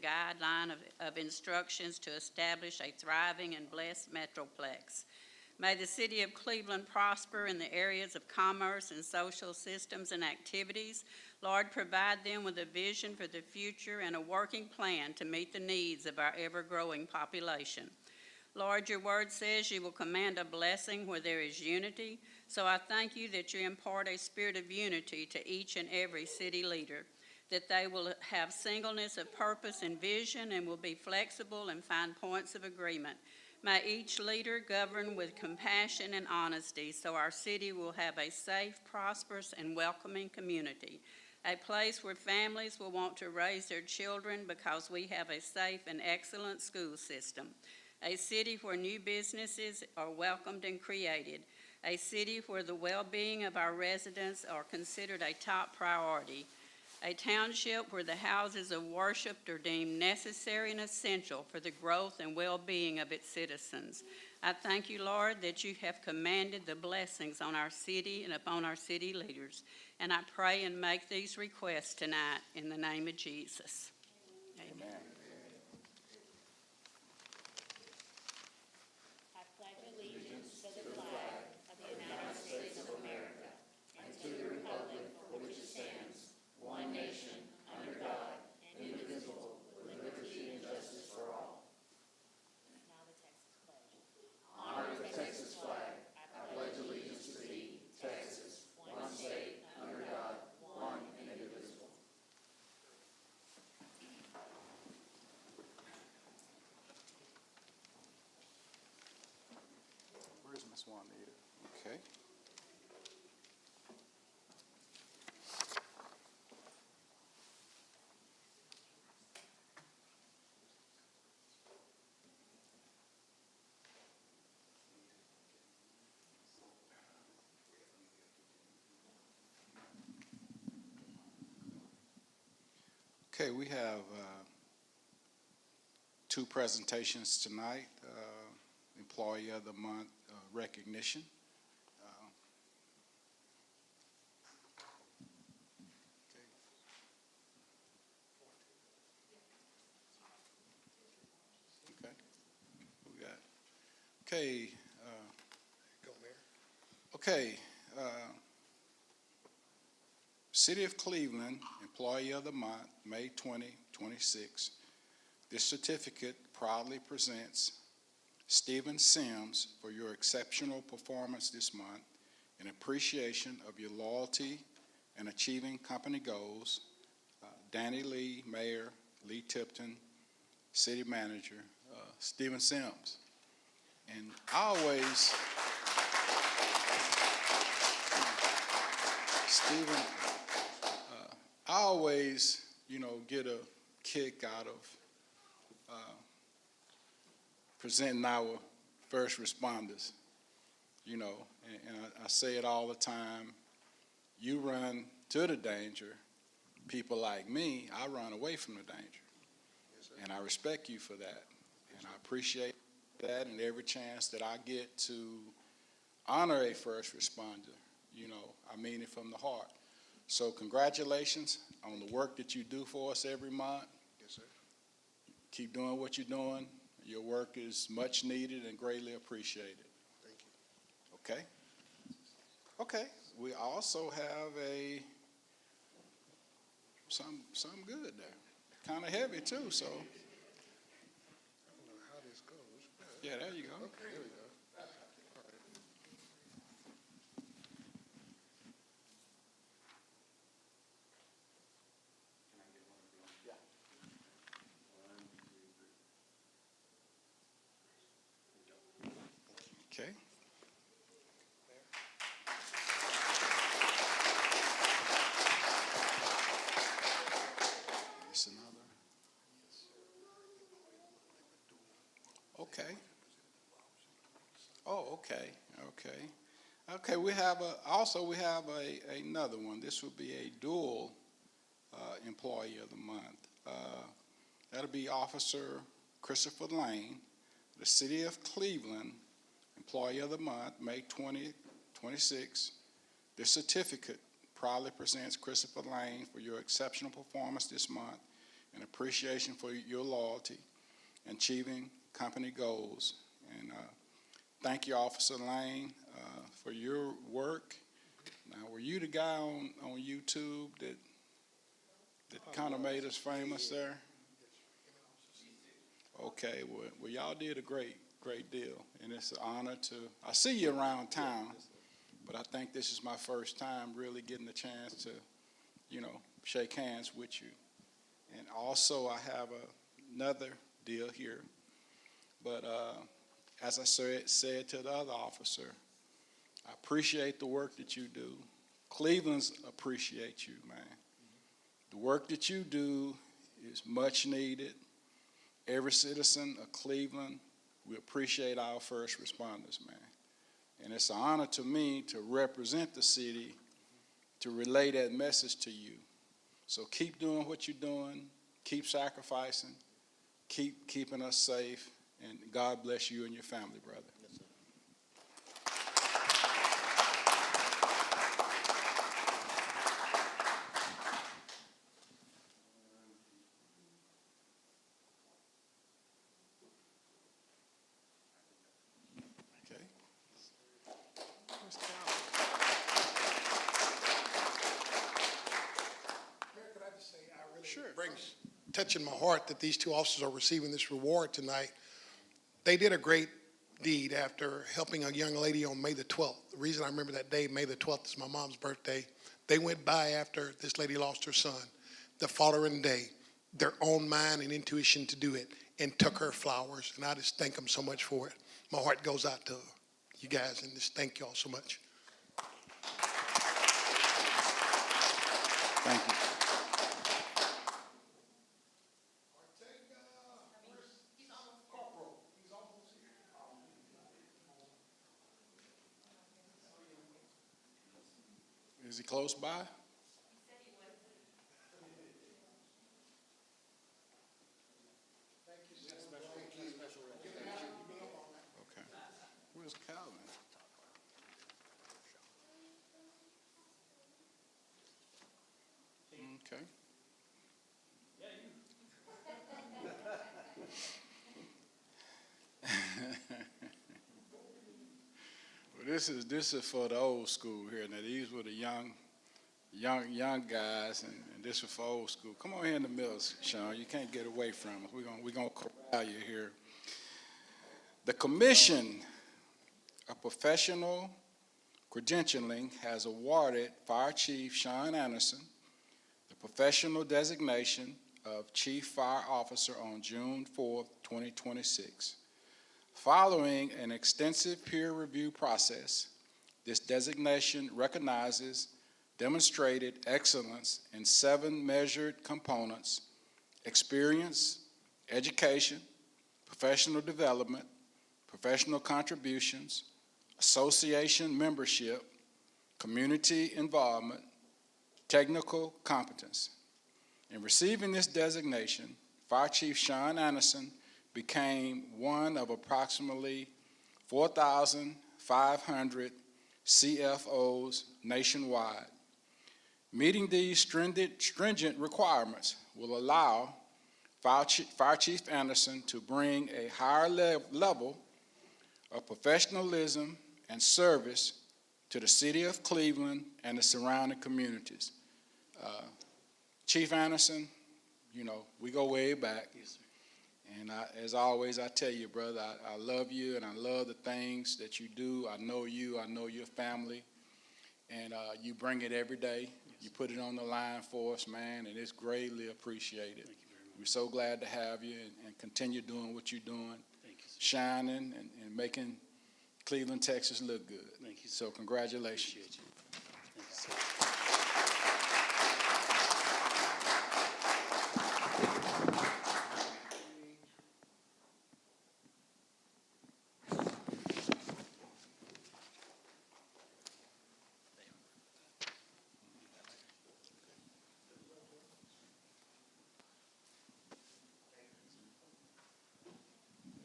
guideline of instructions to establish a thriving and blessed metroplex. May the city of Cleveland prosper in the areas of commerce and social systems and activities. Lord, provide them with a vision for the future and a working plan to meet the needs of our ever-growing population. Lord, your word says you will command a blessing where there is unity, so I thank you that you impart a spirit of unity to each and every city leader, that they will have singleness of purpose and vision and will be flexible and find points of agreement. May each leader govern with compassion and honesty so our city will have a safe, prosperous, and welcoming community, a place where families will want to raise their children because we have a safe and excellent school system, a city where new businesses are welcomed and created, a city where the well-being of our residents are considered a top priority, a township where the houses of worship are deemed necessary and essential for the growth and well-being of its citizens. I thank you, Lord, that you have commanded the blessings on our city and upon our city leaders. And I pray and make these requests tonight in the name of Jesus. Amen. I pledge allegiance to the flag of the United States of America and to the republic for which it stands, one nation, under God, indivisible, with liberty and justice for all. Now the Texas pledge. Honor the Texas flag. I pledge allegiance to thee, Texas, one state, under God, one and indivisible. Where's Miss Juanita? Okay. Okay, we have two presentations tonight. Employee of the Month recognition. Okay. We got. Okay. Go, Mayor. Okay. City of Cleveland Employee of the Month, May 2026. This certificate proudly presents Stephen Sims for your exceptional performance this month in appreciation of your loyalty and achieving company goals. Danny Lee, Mayor, Lee Tipton, City Manager, Stephen Sims. And Stephen, I always, get a kick out of presenting our first responders, and I say it all the time. You run to the danger. People like me, I run away from the danger. Yes, sir. And I respect you for that. And I appreciate that, and every chance that I get to honor a first responder, I mean it from the heart. So congratulations on the work that you do for us every month. Yes, sir. Keep doing what you're doing. Your work is much needed and greatly appreciated. Thank you. Okay? Okay. We also have something good there. Kind of heavy too, so. I don't know how this goes. Yeah, there you go. Okay, here we go. All right. Okay. This another. Okay. Oh, okay. Okay. We have another one. This will be a dual employee of the month. That'll be Officer Christopher Lane, the City of Cleveland Employee of the Month, May 2026. This certificate proudly presents Christopher Lane for your exceptional performance this month and appreciation for your loyalty and achieving company goals. And thank you, Officer Lane, for your work. Now, were you the guy on YouTube that kind of made us famous there? Okay, well, y'all did a great deal, and it's an honor to, I see you around town, but I think this is my first time really getting the chance to, shake hands with you. And also, I have another deal here, but as I said to the other officer, I appreciate the work that you do. Cleveland's appreciate you, man. The work that you do is much needed. Every citizen of Cleveland, we appreciate our first responders, man. And it's an honor to me to represent the city, to relay that message to you. So keep doing what you're doing, keep sacrificing, keep keeping us safe, and God bless you and your family, brother. Okay. Where's Calvin? Mayor, could I just say, I really Sure. brings touching my heart that these two officers are receiving this reward tonight. They did a great deed after helping a young lady on May the 12th. The reason I remember that day, May the 12th, is my mom's birthday. They went by after this lady lost her son the following day, their own mind and intuition to do it, and took her flowers. And I just thank them so much for it. My heart goes out to you guys, and just thank you all so much. Thank you. Is he close by? Okay. Where's Calvin? Okay. Well, this is for the old school here. Now these were the young guys, and this was for old school. Come on here in the middle, Sean. You can't get away from us. We're gonna corral you here. The Commission of Professional Credentialing has awarded Fire Chief Sean Anderson the professional designation of Chief Fire Officer on June 4th, 2026. Following an extensive peer review process, this designation recognizes demonstrated excellence in 7 measured components: experience, education, professional development, professional contributions, association membership, community involvement, technical competence. In receiving this designation, Fire Chief Sean Anderson became one of approximately 4,500 CFOs nationwide. Meeting these stringent requirements will allow Fire Chief Anderson to bring a higher level of professionalism and service to the city of Cleveland and the surrounding communities. Chief Anderson, we go way back. Yes, sir. And as always, I tell you, brother, I love you and I love the things that you do. I know you, I know your family, and you bring it every day. Yes. You put it on the line for us, man, and it's greatly appreciated. Thank you very much. We're so glad to have you and continue doing what you're doing, Thank you, sir. shining and making Cleveland, Texas look good. Thank you, sir. So congratulations. Appreciate you. Thank you, sir.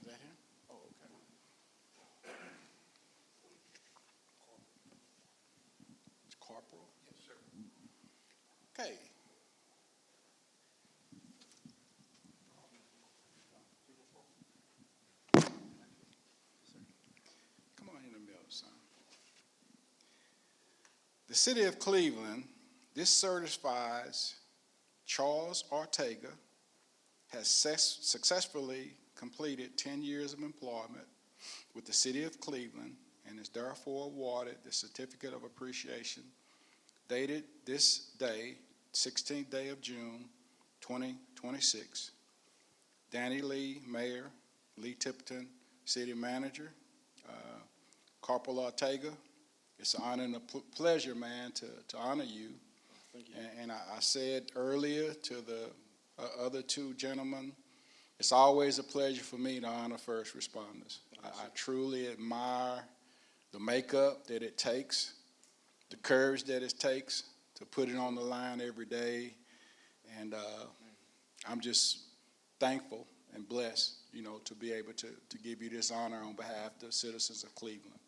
Is that him? Oh, okay. It's Corporal? Yes, sir. Okay. The City of Cleveland, this certifies Charles Ortega has successfully completed 10 years of employment with the City of Cleveland and is therefore awarded the Certificate of Appreciation dated this day, 16th day of June, 2026. Danny Lee, Mayor, Lee Tipton, City Manager, Corporal Ortega, it's an honor and a pleasure, man, to honor you. Thank you. And I said earlier to the other two gentlemen, it's always a pleasure for me to honor first responders. I truly admire the makeup that it takes, the courage that it takes to put it on the line every day. And I'm just thankful and blessed, to be able to give you this honor on behalf of the citizens of Cleveland.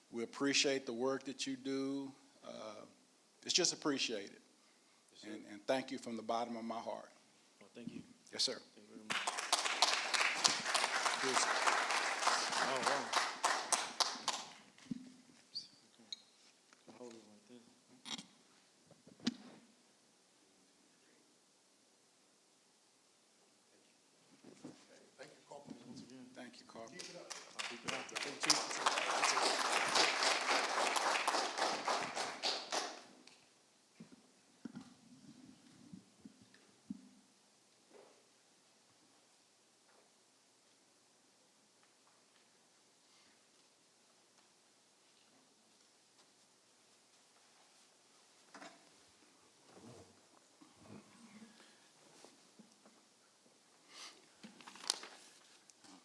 We appreciate the work that you do. It's just appreciated. Yes, And thank you from the bottom of my heart. well, thank you. Yes, sir. Thank you very much. Oh, wow. Okay. Hold it like this. Thank you, Corporal. Once again, Thank you, Carl. I'll keep it up. Thank you.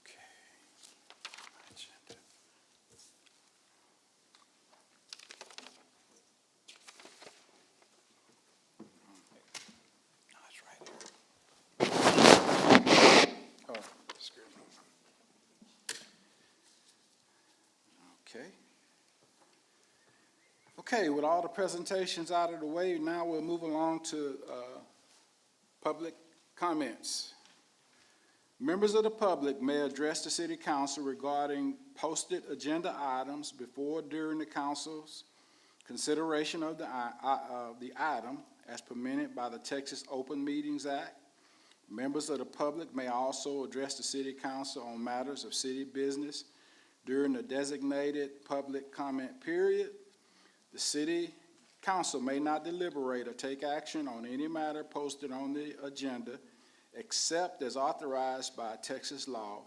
Okay. Agenda. No, it's right here. Oh, excuse me. Okay. Okay, with all the presentations out of the way, now we'll move along to public comments. Members of the public may address the city council regarding posted agenda items before or during the council's consideration of the item as permitted by the Texas Open Meetings Act. Members of the public may also address the city council on matters of city business during the designated public comment period. The city council may not deliberate or take action on any matter posted on the agenda except as authorized by Texas law.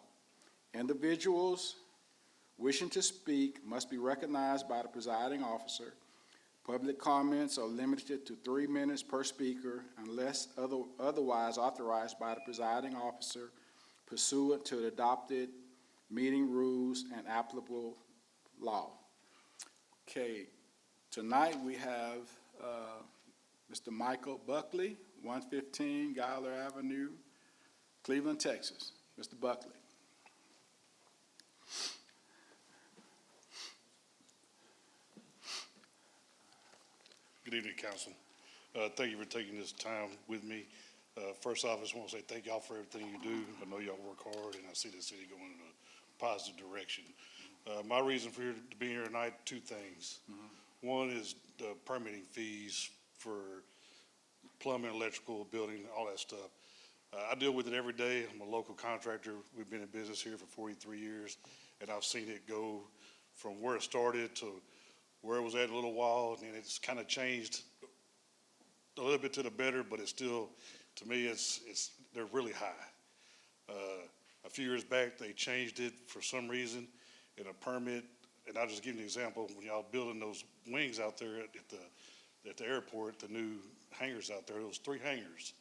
Individuals wishing to speak must be recognized by the presiding officer. Public comments are limited to 3 minutes per speaker unless otherwise authorized by the presiding officer pursuant to the adopted meeting rules and applicable law. Okay, tonight we have Mr. Michael Buckley, 115 Guyler Avenue, Cleveland, Texas. Mr. Buckley. Good evening, Council. Thank you for taking this time with me. First off, I just want to say thank y'all for everything you do. I know y'all work hard, and I see the city going in a positive direction. My reason for being here tonight, two things. One is the permitting fees for plumbing, electrical, building, all that stuff. I deal with it every day. I'm a local contractor. We've been in business here for 43 years, and I've seen it go from where it started to where it was at a little while, and it's kind of changed a little bit to the better, but it's still, to me, they're really high. A few years back, they changed it for some reason in a permit, and I'll just give you an example. When y'all building those wings out there at the airport, the new hangars out there, those 3 hangars.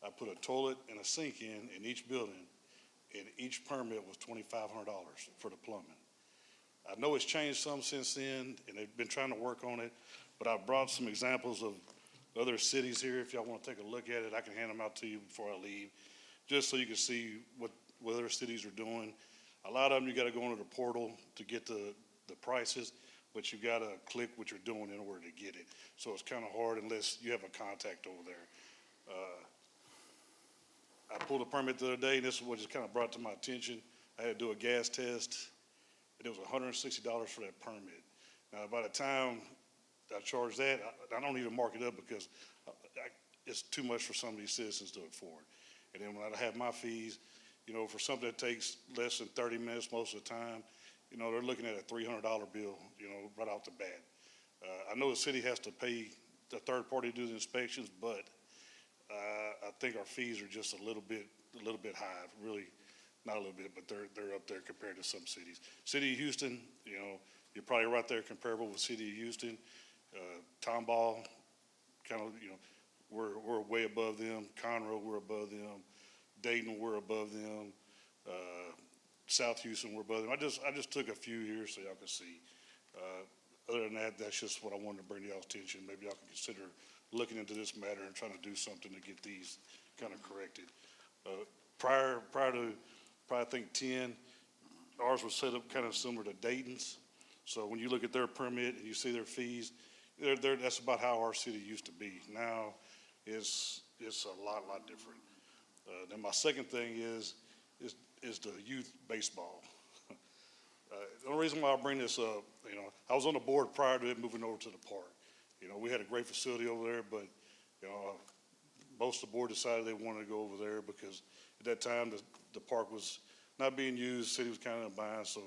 I put a toilet and a sink in each building, and each permit was $2,500 for the plumbing. I know it's changed some since then, and they've been trying to work on it, but I brought some examples of other cities here. If y'all want to take a look at it, I can hand them out to you before I leave, just so you can see what other cities are doing. A lot of them, you got to go into the portal to get the prices, but you got to click what you're doing in order to get it. So it's kind of hard unless you have a contact over there. I pulled a permit the other day, and this is what just kind of brought to my attention. I had to do a gas test, and it was $160 for that permit. Now, by the time I charge that. I don't even mark it up because it's too much for some of these citizens to afford. And then when I have my fees, you know, for something that takes less than 30 minutes most of the time, you know, they're looking at a $300 bill, you know, right off the bat. I know the city has to pay the third party to do the inspections, but I think our fees are just a little bit high. Really, not a little bit, but they're up there compared to some cities. City of Houston, you know, you're probably right there comparable with City of Houston. Tomball, kind of, you know, we're way above them. Conroe, we're above them. Dayton, we're above them. South Houston, we're above them. I just took a few here so y'all can see. Other than that, that's just what I wanted to bring to y'all's attention. Maybe y'all can consider looking into this matter and trying to do something to get these kind of corrected. Prior to, probably I think 10, ours was set up kind of similar to Dayton's. So when you look at their permit and you see their fees, that's about how our city used to be. Now, it's a lot different. Then my second thing is the youth baseball. The only reason why I bring this up, you know, I was on the board prior to it moving over to the park. You know, we had a great facility over there, but, you know, most of the board decided they wanted to go over there because at that time, the park was not being used, the city was kind of in a bind, so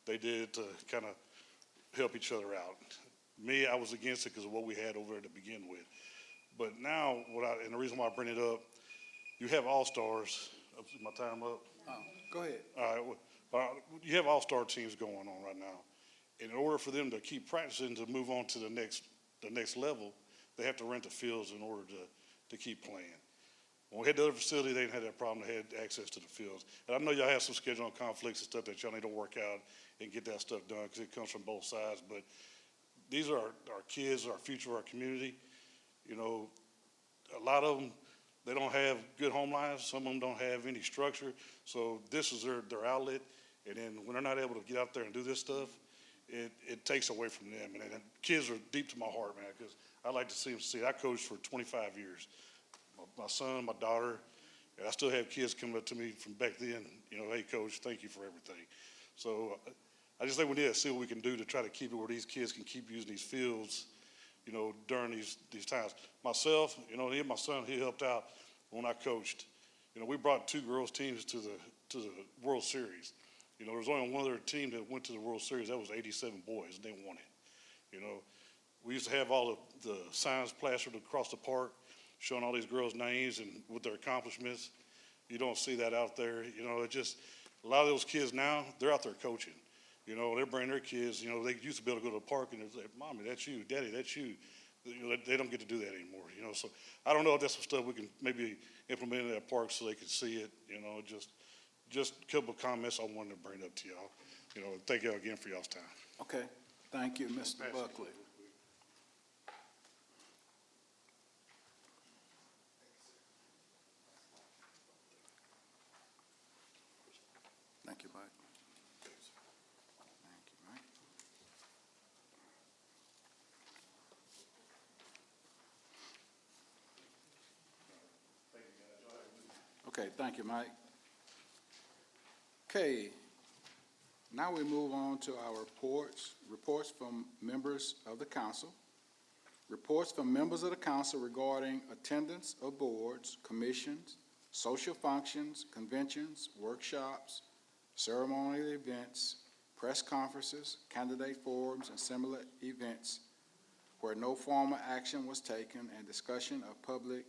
they did it to kind of help each other out. Me, I was against it because of what we had over there to begin with. But now, and the reason why I bring it up, you have all-stars. Is my time up? Go ahead. All right, you have all-star teams going on right now. In order for them to keep practicing to move on to the next level, they have to rent the fields in order to keep playing. When we had the other facility, they didn't have that problem. They had access to the fields. And I know y'all have some scheduling conflicts and stuff that y'all need to work out and get that stuff done because it comes from both sides. But these are our kids, our future, our community. You know, a lot of them, they don't have good home lives. Some of them don't have any structure. So this is their outlet. And then when they're not able to get out there and do this stuff, it takes away from them. And kids are deep to my heart, man, because I like to see them succeed. I coached for 25 years. My son, my daughter, and I still have kids coming up to me from back then, you know, hey, coach, thank you for everything. So I just think we need to see what we can do to try to keep it where these kids can keep using these fields, you know, during these times. Myself, you know, my son, he helped out when I coached. You know, we brought 2 girls teams to the World Series. You know, there was only one other team that went to the World Series. That was 87 boys, and they won it. You know, we used to have all the signs plastered across the park showing all these girls' names and with their accomplishments. You don't see that out there. You know, it just, a lot of those kids now, they're out there coaching. You know, they're bringing their kids, you know, they used to be able to go to the park and they're like, Mommy, that's you, Daddy, that's you. You know, they don't get to do that anymore, you know. So I don't know if that's some stuff we can maybe implement in that park so they can see it, you know, just a couple of comments I wanted to bring up to y'all. You know, thank y'all again for y'all's time. Okay, thank you, Mr. Buckley. Thank you, Mike. Thank you, Mike. Okay, thank you, Mike. Okay, now we move on to our reports from members of the council. Reports from members of the council regarding attendance of boards, commissions, social functions, conventions, workshops, ceremonial events, press conferences, candidate forums, and similar events where no formal action was taken, and discussion of public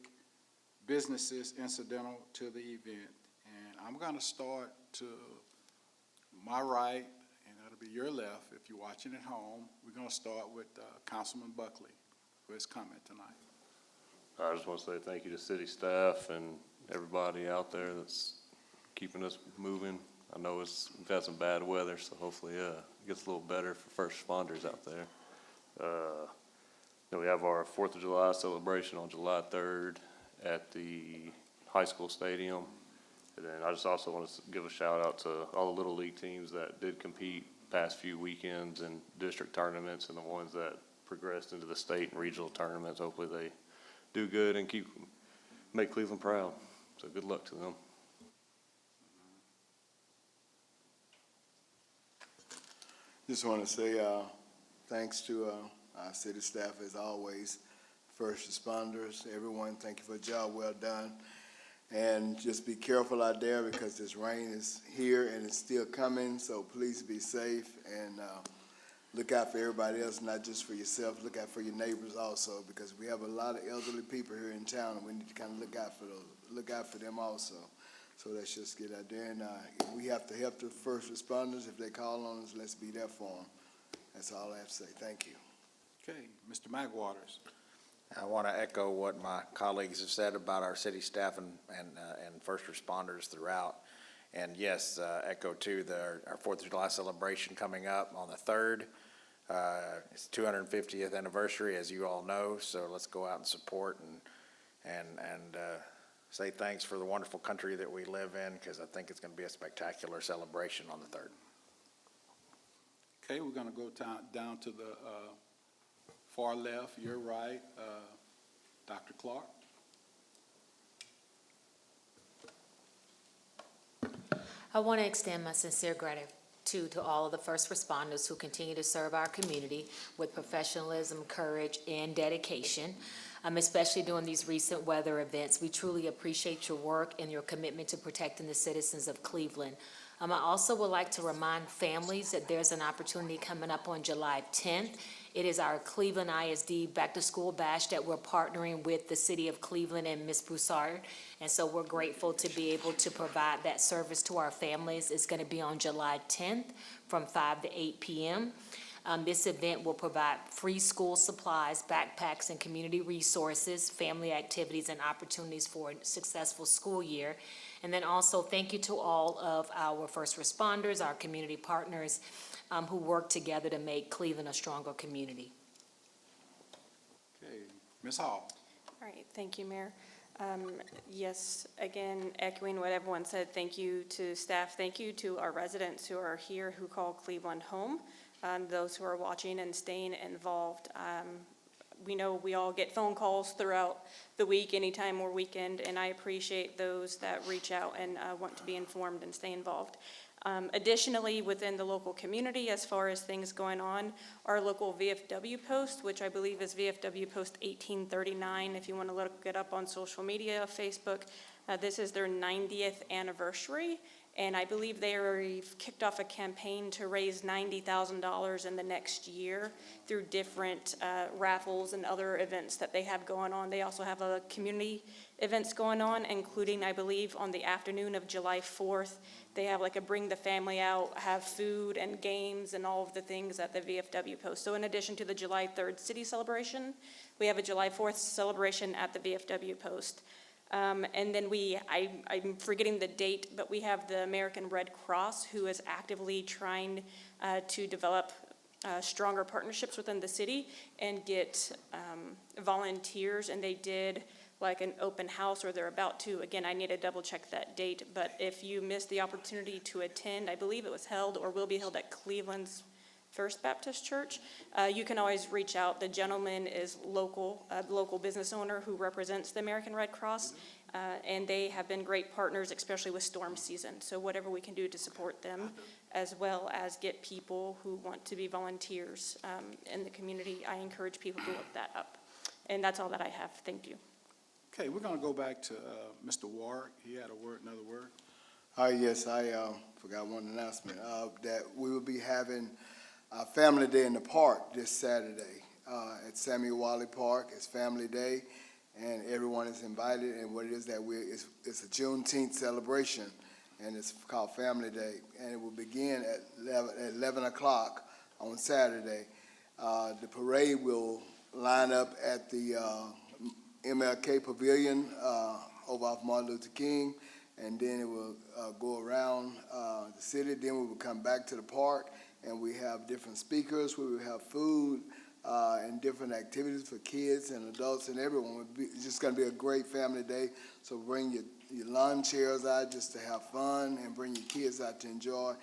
businesses incidental to the event. And I'm going to start to my right, and that'll be your left if you're watching at home. We're going to start with Councilman Buckley for his comment tonight. I just want to say thank you to city staff and everybody out there that's keeping us moving. I know we've had some bad weather, so hopefully it gets a little better for first responders out there. Then we have our 4th of July celebration on July 3rd at the high school stadium. And then I just also want to give a shout out to all the Little League teams that did compete past few weekends in district tournaments, and the ones that progressed into the state and regional tournaments. Hopefully they do good and make Cleveland proud. So good luck to them. Just want to say thanks to City staff, as always, first responders, everyone, thank you for a job well done. And just be careful out there because this rain is here and it's still coming, so please be safe and look out for everybody else, not just for yourself. Look out for your neighbors also, because we have a lot of elderly people here in town, and we need to kind of look out for them also. So let's just get out there, and if we have to help the first responders, if they call on us, let's be there for them. That's all I have to say. Thank you. Okay, Mr. McWaters. I want to echo what my colleagues have said about our city staff and first responders throughout. And yes, echo too, our 4th of July celebration coming up on the 3rd. It's 250th anniversary, as you all know, so let's go out and support and say thanks for the wonderful country that we live in, because I think it's going to be a spectacular celebration on the 3rd. Okay, we're gonna go down to the far left, your right, Dr. Clark. I want to extend my sincere gratitude to all of the first responders who continue to serve our community with professionalism, courage, and dedication, especially during these recent weather events. We truly appreciate your work and your commitment to protecting the citizens of Cleveland. I also would like to remind families that there's an opportunity coming up on July 10th. It is our Cleveland ISD Back to School Bash that we're partnering with the City of Cleveland and Ms. Broussard. And so we're grateful to be able to provide that service to our families. It's going to be on July 10th from 5 to 8 p.m. This event will provide free school supplies, backpacks, and community resources, family activities, and opportunities for a successful school year. And then also, thank you to all of our first responders, our community partners, who work together to make Cleveland a stronger community. Okay, Ms. Hall. All right, thank you, Mayor. Yes, again, echoing what everyone said, thank you to staff, thank you to our residents who are here who call Cleveland home, those who are watching and staying involved. We know we all get phone calls throughout the week, anytime or weekend, and I appreciate those that reach out and want to be informed and stay involved. Additionally, within the local community, as far as things going on, our local VFW post, which I believe is VFW post 1839, if you want to look it up on social media, Facebook, this is their 90th anniversary. And I believe they've kicked off a campaign to raise $90,000 in the next year through different raffles and other events that they have going on. They also have a community events going on, including, I believe, on the afternoon of July 4th. They have like a bring the family out, have food and games and all of the things at the VFW post. So in addition to the July 3rd city celebration, we have a July 4th celebration at the VFW post. And then I'm forgetting the date, but we have the American Red Cross, who is actively trying to develop stronger partnerships within the city and get volunteers, and they did like an open house, or they're about to. Again, I need to double check that date, but if you missed the opportunity to attend, I believe it was held or will be held at Cleveland's First Baptist Church. You can always reach out. The gentleman is a local business owner who represents the American Red Cross, and they have been great partners, especially with storm season. So whatever we can do to support them, as well as get people who want to be volunteers in the community, I encourage people to look that up. And that's all that I have. Thank you. Okay, we're gonna go back to Mr. Warwick. He had another word. Yes, I forgot one announcement, that we will be having Family Day in the Park this Saturday at Samuel Wally Park. It's Family Day, and everyone is invited. And what it is that it's a Juneteenth celebration, and it's called Family Day, and it will begin at 11 o'clock on Saturday. The parade will line up at the MLK Pavilion over off Martin Luther King, and then it will go around the city. Then we will come back to the park, and we have different speakers. We will have food and different activities for kids and adults and everyone. It's just going to be a great family day. So bring your lawn chairs out just to have fun, and bring your kids out to enjoy.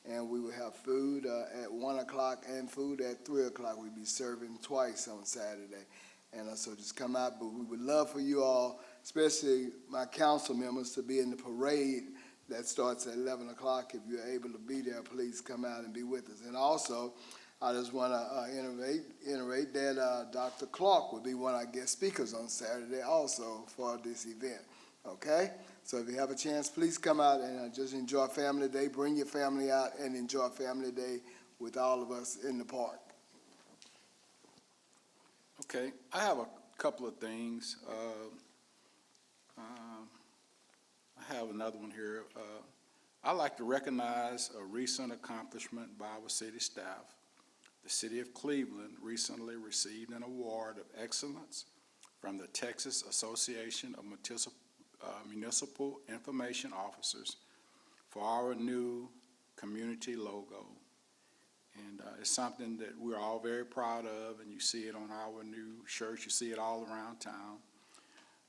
And we will have food at 1 o'clock and food at 3 o'clock. We'll be serving twice on Saturday. And so just come out. But we would love for you all, especially my council members, to be in the parade that starts at 11 o'clock. If you're able to be there, please come out and be with us. And also, I just want to iterate that Dr. Clark will be one of our guest speakers on Saturday also for this event, okay? So if you have a chance, please come out and just enjoy Family Day. Bring your family out and enjoy Family Day with all of us in the park. Okay, I have a couple of things. I have another one here. I'd like to recognize a recent accomplishment by our city staff. The City of Cleveland recently received an award of excellence from the Texas Association of Municipal Information Officers for our new community logo. And it's something that we're all very proud of, and you see it on our new shirts, you see it all around town.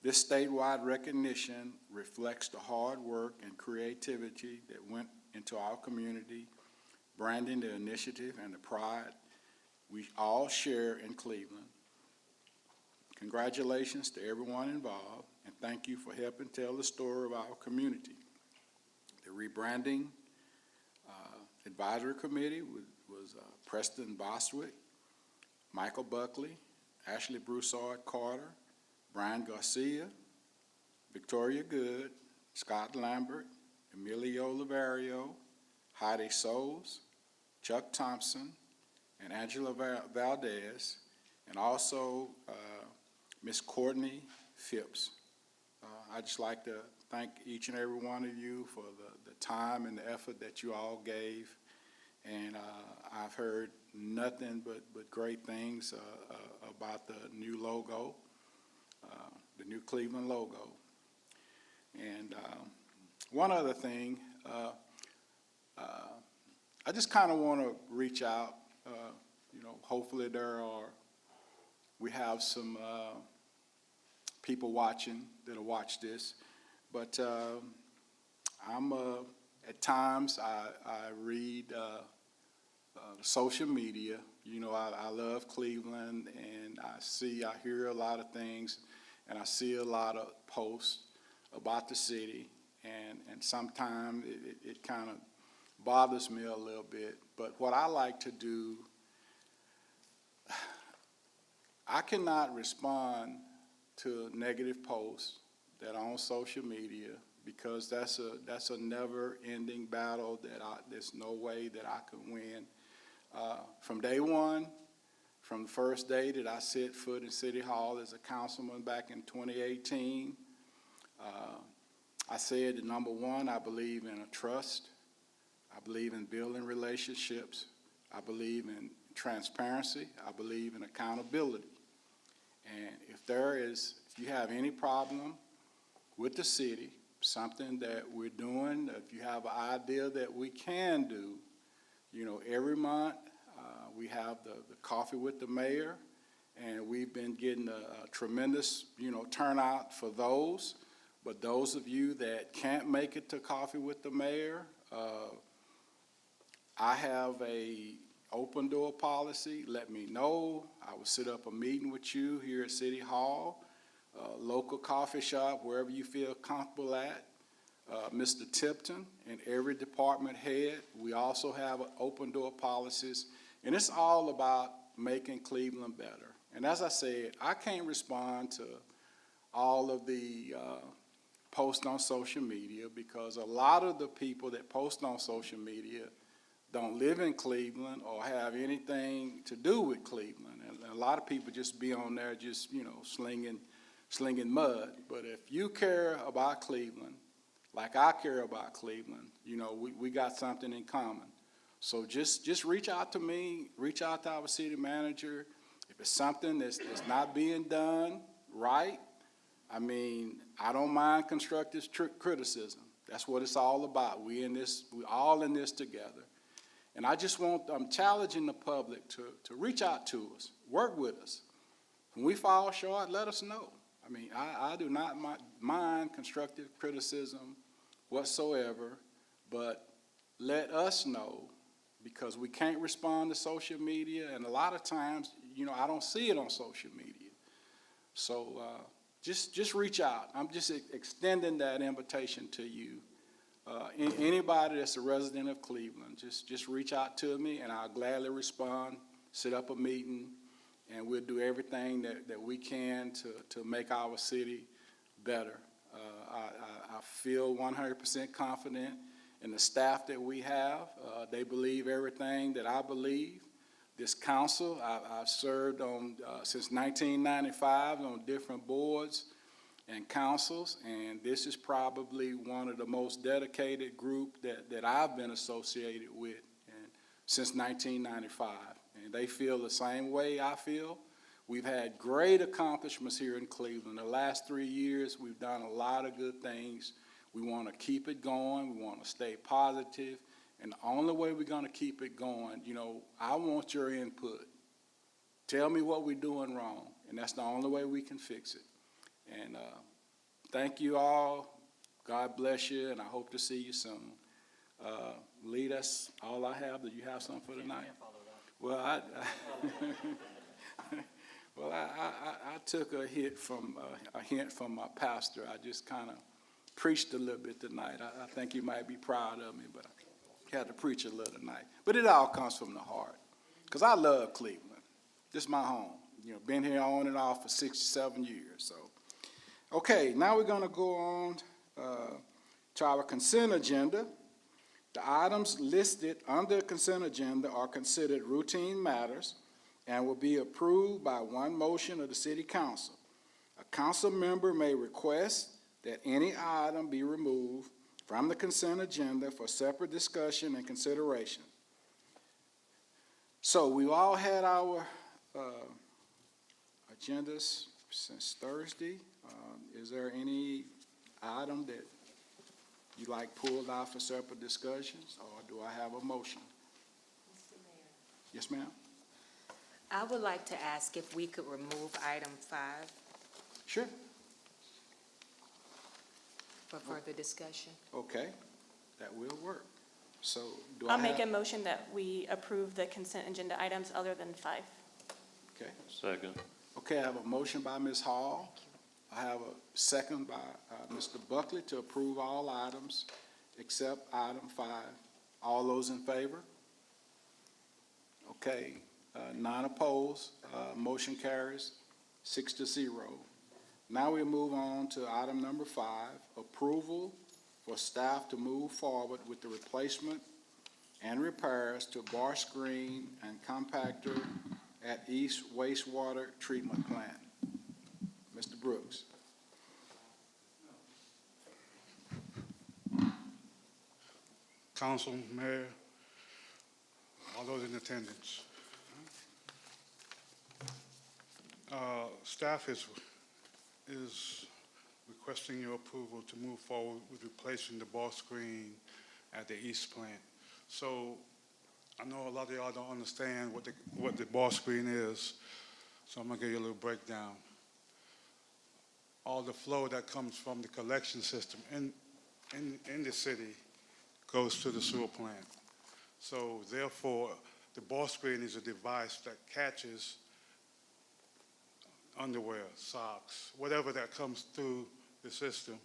This statewide recognition reflects the hard work and creativity that went into our community, branding the initiative and the pride we all share in Cleveland. Congratulations to everyone involved, and thank you for helping tell the story of our community. The rebranding advisory committee was Preston Boswick, Michael Buckley, Ashley Broussard Carter, Brian Garcia, Victoria Good, Scott Lambert, Emilio Lavario, Heidi Souls, Chuck Thompson, and Angela Valdez, and also Miss Courtney Phipps. I'd just like to thank each and every one of you for the time and the effort that you all gave. And I've heard nothing but great things about the new logo, the new Cleveland logo. And one other thing, I just kind of want to reach out. Hopefully we have some people watching that'll watch this. But at times I read social media. I love Cleveland, and I hear a lot of things, and I see a lot of posts about the city, and sometimes it kind of bothers me a little bit. But what I like to do, I cannot respond to negative posts that are on social media, because that's a never-ending battle that there's no way that I can win. From day one, from the first day that I set foot in City Hall as a councilman back in 2018, I said that number one, I believe in a trust. I believe in building relationships. I believe in transparency. I believe in accountability. And if you have any problem with the city, something that we're doing, if you have an idea that we can do, every month we have the Coffee with the Mayor, and we've been getting a tremendous, turnout for those. But those of you that can't make it to Coffee with the Mayor, I have a open door policy. Let me know. I will set up a meeting with you here at City Hall, local coffee shop, wherever you feel comfortable at. Mr. Tipton and every department head. We also have open door policies, and it's all about making Cleveland better. And as I said, I can't respond to all of the posts on social media, because a lot of the people that post on social media don't live in Cleveland or have anything to do with Cleveland. And a lot of people just be on there just, slinging mud. But if you care about Cleveland, like I care about Cleveland, we got something in common. So just reach out to me, reach out to our city manager. If it's something that's not being done right, I don't mind constructive criticism. That's what it's all about. We're all in this together. And I'm challenging the public to reach out to us, work with us. When we fall short, let us know. I do not mind constructive criticism whatsoever, but let us know, because we can't respond to social media, and a lot of times, I don't see it on social media. So just reach out. I'm just extending that invitation to you. Anybody that's a resident of Cleveland, just reach out to me and I'll gladly respond, set up a meeting, and we'll do everything that we can to make our city better. I feel 100% confident in the staff that we have. They believe everything that I believe. This council, I've served on, since 1995 on different boards and councils, and this is probably one of the most dedicated group that I've been associated with since 1995. And they feel the same way I feel. We've had great accomplishments here in Cleveland. The last 3 years, we've done a lot of good things. We want to keep it going. We want to stay positive. And the only way we're going to keep it going, I want your input. Tell me what we're doing wrong, and that's the only way we can fix it. And thank you all. God bless you, and I hope to see you soon. Lee, that's all I have. Do you have something for tonight? Well, I took a hint from my pastor. I just kind of preached a little bit tonight. I think he might be proud of me, but I had to preach a little tonight. But it all comes from the heart, because I love Cleveland. This is my home. Been here on and off for 67 years. So, okay, now we're going to go on to our consent agenda. The items listed under the consent agenda are considered routine matters and will be approved by one motion of the City Council. A council member may request that any item be removed from the consent agenda for separate discussion and consideration. So we've all had our agendas since Thursday. Is there any item that you like pulled out for separate discussions, or do I have a motion? Mr. Mayor, Yes, ma'am? I would like to ask if we could remove item 5 Sure. for further discussion. Okay, that will work. So do I'll I make a have? motion that we approve the consent agenda items other than 5. Okay. Second. Okay, I have a motion by Ms. Hall. I have a second by Mr. Buckley to approve all items except item 5. All those in favor? Okay, none opposed. Motion carries 6-0. Now we move on to item number 5, approval for staff to move forward with the replacement and repairs to bar screen and compactor at East Wastewater Treatment Plant. Mr. Brooks. Council, Mayor, all those in attendance. Staff is requesting your approval to move forward with replacing the bar screen at the East Plant. So I know a lot of y'all don't understand what the bar screen is, so I'm gonna give you a little breakdown. All the flow that comes from the collection system in the city goes to the sewer plant. So therefore, the bar screen is a device that catches underwear, socks, whatever that comes through the system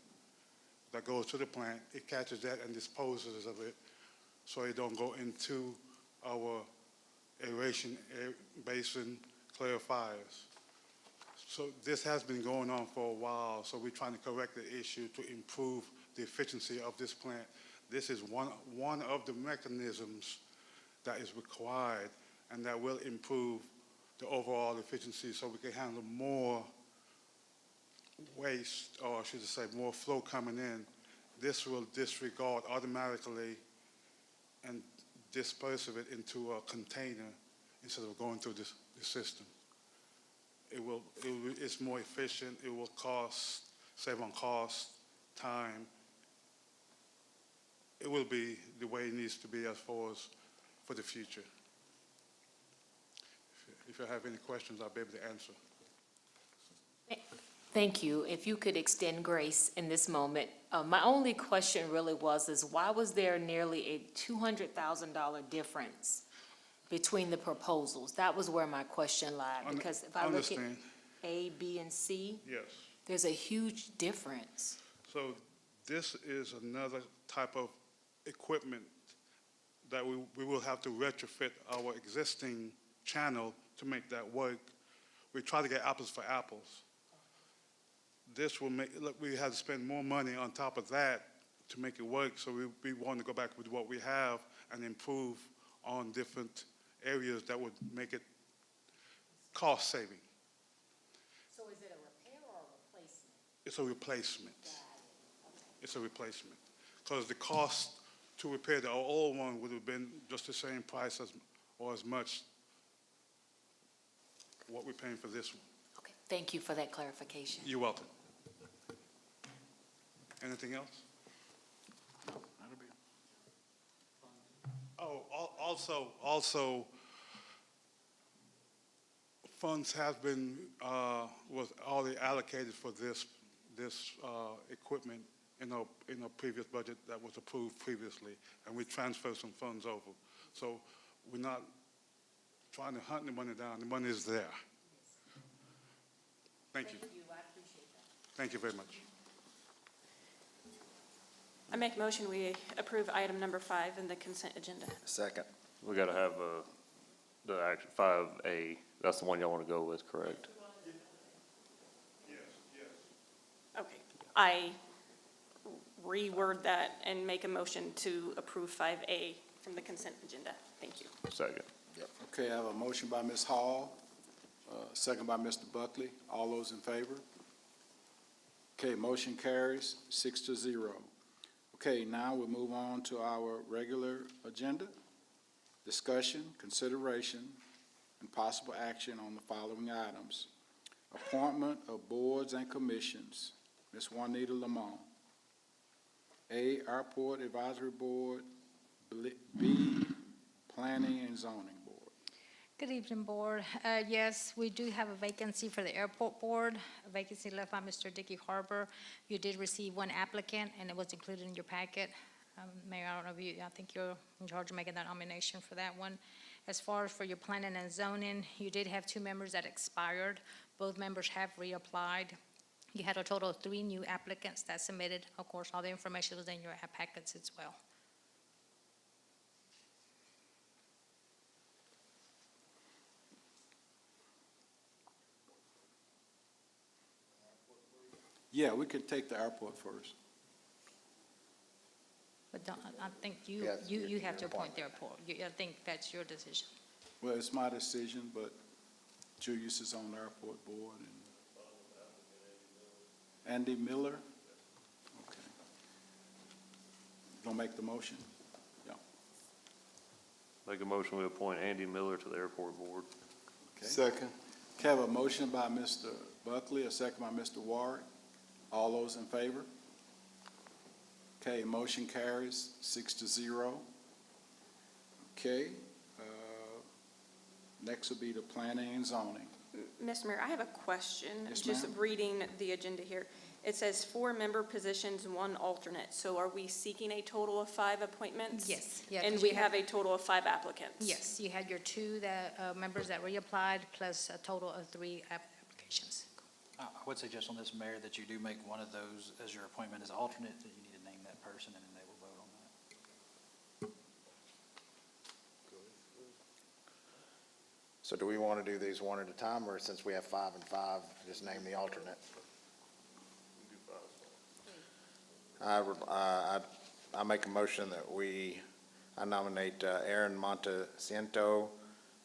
that goes to the plant, it catches that and disposes of it so it don't go into our aeration basin clarifiers. So this has been going on for a while, so we're trying to correct the issue to improve the efficiency of this plant. This is one of the mechanisms that is required and that will improve the overall efficiency so we can handle more waste, or I should say more flow coming in. This will disregard automatically and disperse of it into a container instead of going through the system. It's more efficient. It will save on cost, time. It will be the way it needs to be as far as for the future. If you have any questions, I'll be able to answer. Thank you. If you could extend grace in this moment. My only question really is why was there nearly a $200,000 difference between the proposals? That was where my question lied, because if I look at A, B, and C, Yes. there's a huge difference. So this is another type of equipment that we will have to retrofit our existing channel to make that work. We try to get apples for apples. This will make, look, we have to spend more money on top of that to make it work, so we want to go back with what we have and improve on different areas that would make it cost saving. So is it a repair or a replacement? It's a replacement. It's a replacement. Because the cost to repair the old one would have been just the same price as, or as much what we're paying for this one. Okay, thank you for that clarification. You're welcome. Anything else? Oh, also, funds have been, was already allocated for this equipment in our previous budget that was approved previously, and we transferred some funds over. So we're not trying to hunt the money down, the money is there. Thank you. Thank you, I appreciate that. Thank you very much. I make a motion, we approve item number 5 in the consent agenda. Second. We gotta have, the action, 5A, that's the one y'all wanna go with, correct? Okay. I reword that and make a motion to approve 5A from the consent agenda. Thank you. Second. Okay, I have a motion by Ms. Hall, second by Mr. Buckley. All those in favor? Okay, motion carries 6-0. Okay, now we move on to our regular agenda. Discussion, consideration, and possible action on the following items. Appointment of boards and commissions. Ms. Juanita Lamont. A, Airport Advisory Board. B, Planning and Zoning Board. Good evening, Board. Yes, we do have a vacancy for the Airport Board, a vacancy left by Mr. Dickey Harbor. You did receive one applicant, and it was included in your packet. Mayor, I don't know if you, I think you're in charge of making that nomination for that one. As far as for your planning and zoning, you did have 2 members that expired. Both members have reapplied. You had a total of 3 new applicants that submitted. Of course, all the information was in your packets as well. Yeah, we could take the airport first. But don't, I think you Yes, you have to your appoint the airport. I think that's your decision. Well, it's my decision, but Julius is on the airport board and Andy Miller. Okay. Gonna make the motion? Yeah. Make a motion, we appoint Andy Miller to the airport board. Okay. Second. Okay, I have a motion by Mr. Buckley, a second by Mr. Warwick. All those in favor? Okay, motion carries 6-0. Okay, next will be the planning and zoning. Mr. Mayor, I have a question. Yes, Just ma'am. reading the agenda here. It says 4 member positions, 1 alternate. So are we seeking a total of 5 appointments? Yes, yeah, And 'cause we you have a total of 5 applicants? Yes, you had your 2 members that reapplied, plus a total of 3 applications. I would suggest on this, Mayor, that you do make one of those as your appointment as alternate, that you need to name that person, and then they will vote on that. So do we want to do these one at a time, or since we have 5 and 5, just name the alternate? I make a motion that I nominate Aaron Monteciento,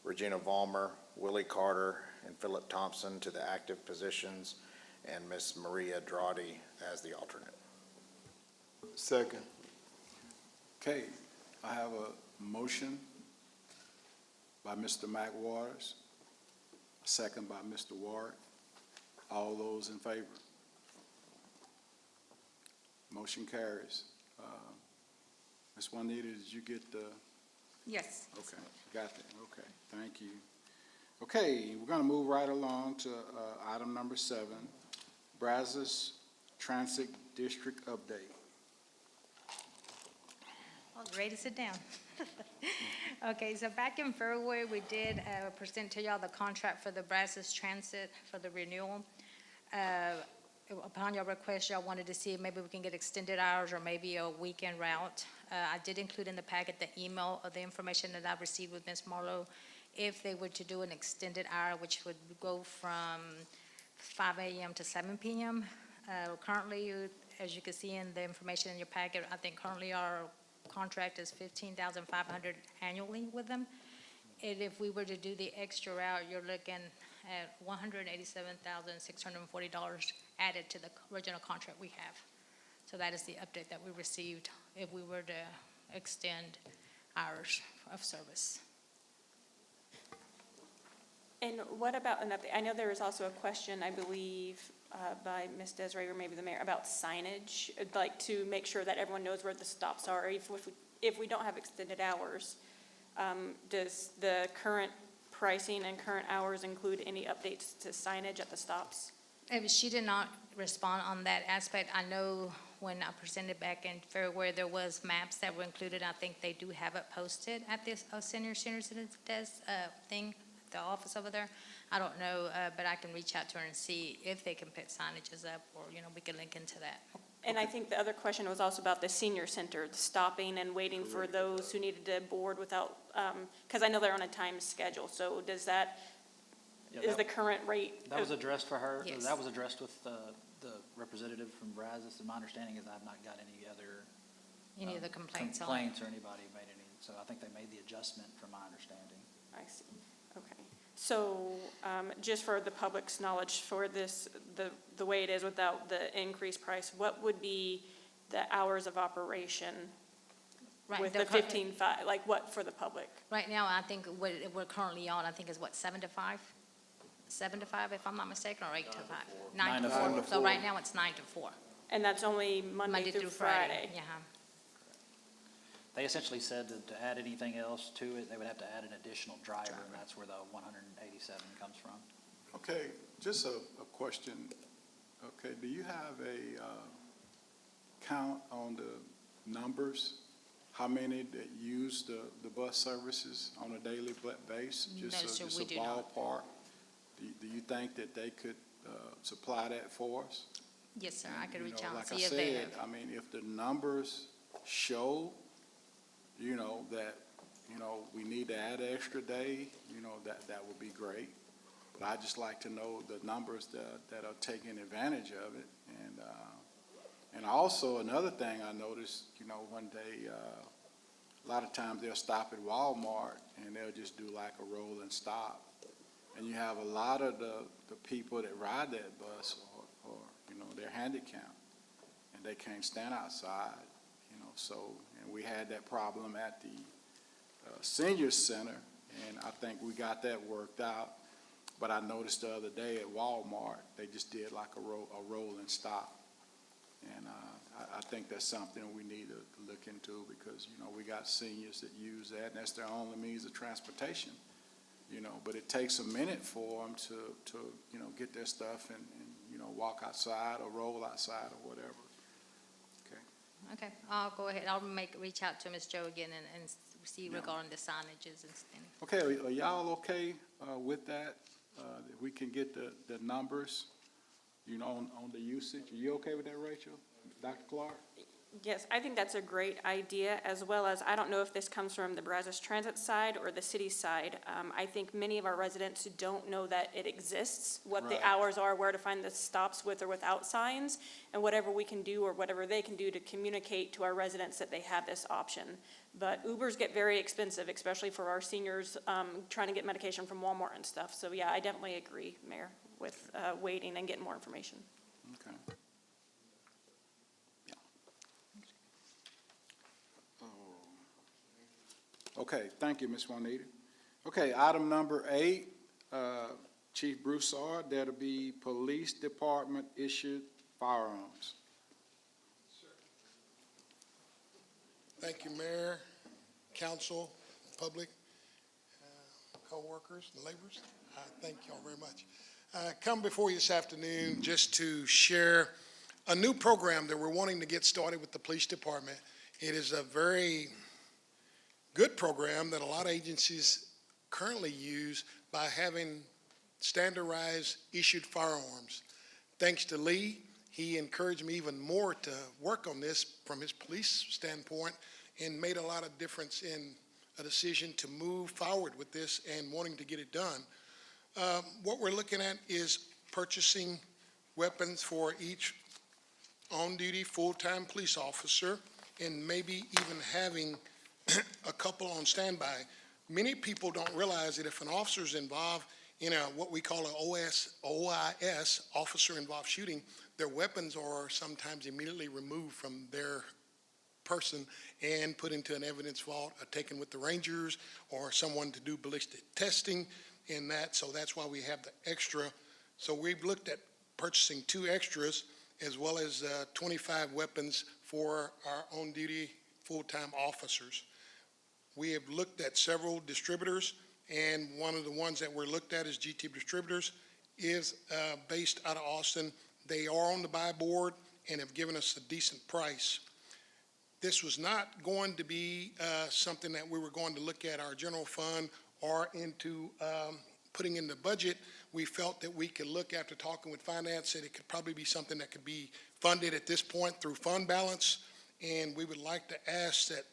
Regina Vollmer, Willie Carter, and Philip Thompson to the active positions, and Miss Maria Draughty as the alternate. Second. Okay, I have a motion by Mr. Mac Waters, a second by Mr. Warwick. All those in favor? Motion carries. Ms. Juanita, did you get the? Yes. Okay, got that, okay, thank you. Okay, we're gonna move right along to, item number 7, Brazos Transit District Update. Well, ready to sit down. Okay, so back in February, we did present to y'all the contract for the Brazos Transit for the renewal. upon your request, y'all wanted to see if maybe we can get extended hours or maybe a weekend route. I did include in the packet the email of the information that I received with Ms. Marlowe. If they were to do an extended hour, which would go from 5 a.m. to 7 p.m. Currently, as you can see in the information in your packet, I think currently our contract is $15,500 annually with them. And if we were to do the extra route, you're looking at $187,640 added to the original contract we have. So that is the update that we received if we were to extend hours of service. And what about an update? I know there was also a question, I believe, by Ms. Desiree or maybe the mayor about signage, like to make sure that everyone knows where the stops are. If we don't have extended hours, does the current pricing and current hours include any updates to signage at the stops? She did not respond on that aspect. I know when I presented back in February, there was maps that were included. I think they do have it posted at this senior citizen desk thing, the office over there. I don't know, but I can reach out to her and see if they can put signages up, or, we can link into that. And I think the other question was also about the senior center, the stopping and waiting for those who needed to board without, because I know they're on a time schedule, so does that, is the current rate? That was addressed for her. Yes. That was addressed with the representative from Brazos, and my understanding is I've not got any other Any of the complaints on it? complaints or anybody made any, so I think they made the adjustment from my understanding. I see, okay. So, just for the public's knowledge, for this, the way it is without the increased price, what would be the hours of operation Right, with they're the cur- 15.5, like what for the public? Right now, I think what we're currently on, I think is what, 7 to 5? 7 to 5, if I'm not mistaken, or 8 to 5? 9 to 4. So right now, it's 9 to 4. And that's only Monday through Friday? Yeah. They essentially said that to add anything else to it, they would have to add an additional driver, and that's where the 187 comes from. Okay, just a question. Okay, do you have a count on the numbers? How many that use the bus services on a daily basis? No, sir, Just we a do not. ballpark? Do you think that they could supply that for us? Yes, sir, I could You reach know, out and like I see if they said, have. I mean, if the numbers show, that, we need to add an extra day, that would be great. But I'd just like to know the numbers that are taking advantage of it. And also, another thing I noticed, one day, a lot of times they'll stop at Walmart and they'll just do like a roll and stop. And you have a lot of the people that ride that bus or they're handicapped and they can't stand outside, and we had that problem at the senior center, and I think we got that worked out. But I noticed the other day at Walmart, they just did like a roll and stop. And I think that's something we need to look into because, we got seniors that use that, and that's their only means of transportation. But it takes a minute for them to get their stuff and walk outside or roll outside or whatever. Okay, I'll go ahead, I'll reach out to Ms. Joe again and see regarding the signages and. Okay, are y'all okay with that? If we can get the numbers, on the usage? Are you okay with that, Rachel? Dr. Clark? Yes, I think that's a great idea, as well as, I don't know if this comes from the Brazos Transit side or the city side. I think many of our residents don't know that it exists, what the Right. hours are, where to find the stops with or without signs, and whatever we can do or whatever they can do to communicate to our residents that they have this option. But Ubers get very expensive, especially for our seniors, trying to get medication from Walmart and stuff. So yeah, I definitely agree, Mayor, with waiting and getting more information. Okay. Okay, thank you, Ms. Juanita. Okay, item number 8, Chief Broussard, that'll be Police Department issued firearms. Thank you, Mayor, council, public, co-workers, and laborers. Thank y'all very much. Come before you this afternoon just to share a new program that we're wanting to get started with the police department. It is a very good program that a lot of agencies currently use by having standardized issued firearms. Thanks to Lee he encouraged me even more to work on this from his police standpoint and made a lot of difference in a decision to move forward with this and wanting to get it done. What we're looking at is purchasing weapons for each on-duty full-time police officer and maybe even having a couple on standby. Many people don't realize that if an officer is involved in what we call an OIS, officer-involved shooting, their weapons are sometimes immediately removed from their person and put into an evidence vault, or taken with the Rangers or someone to do ballistic testing in that. So that's why we have the extra. So we've looked at purchasing 2 extras as well as 25 weapons for our on-duty full-time officers. We have looked at several distributors, and one of the ones that we're looked at is GT Distributors, is based out of Austin. They are on the buy board and have given us a decent price. This was not going to be something that we were going to look at our general fund or into putting in the budget. We felt that we could look, after talking with finance, that it could probably be something that could be funded at this point through fund balance, and we would like to ask that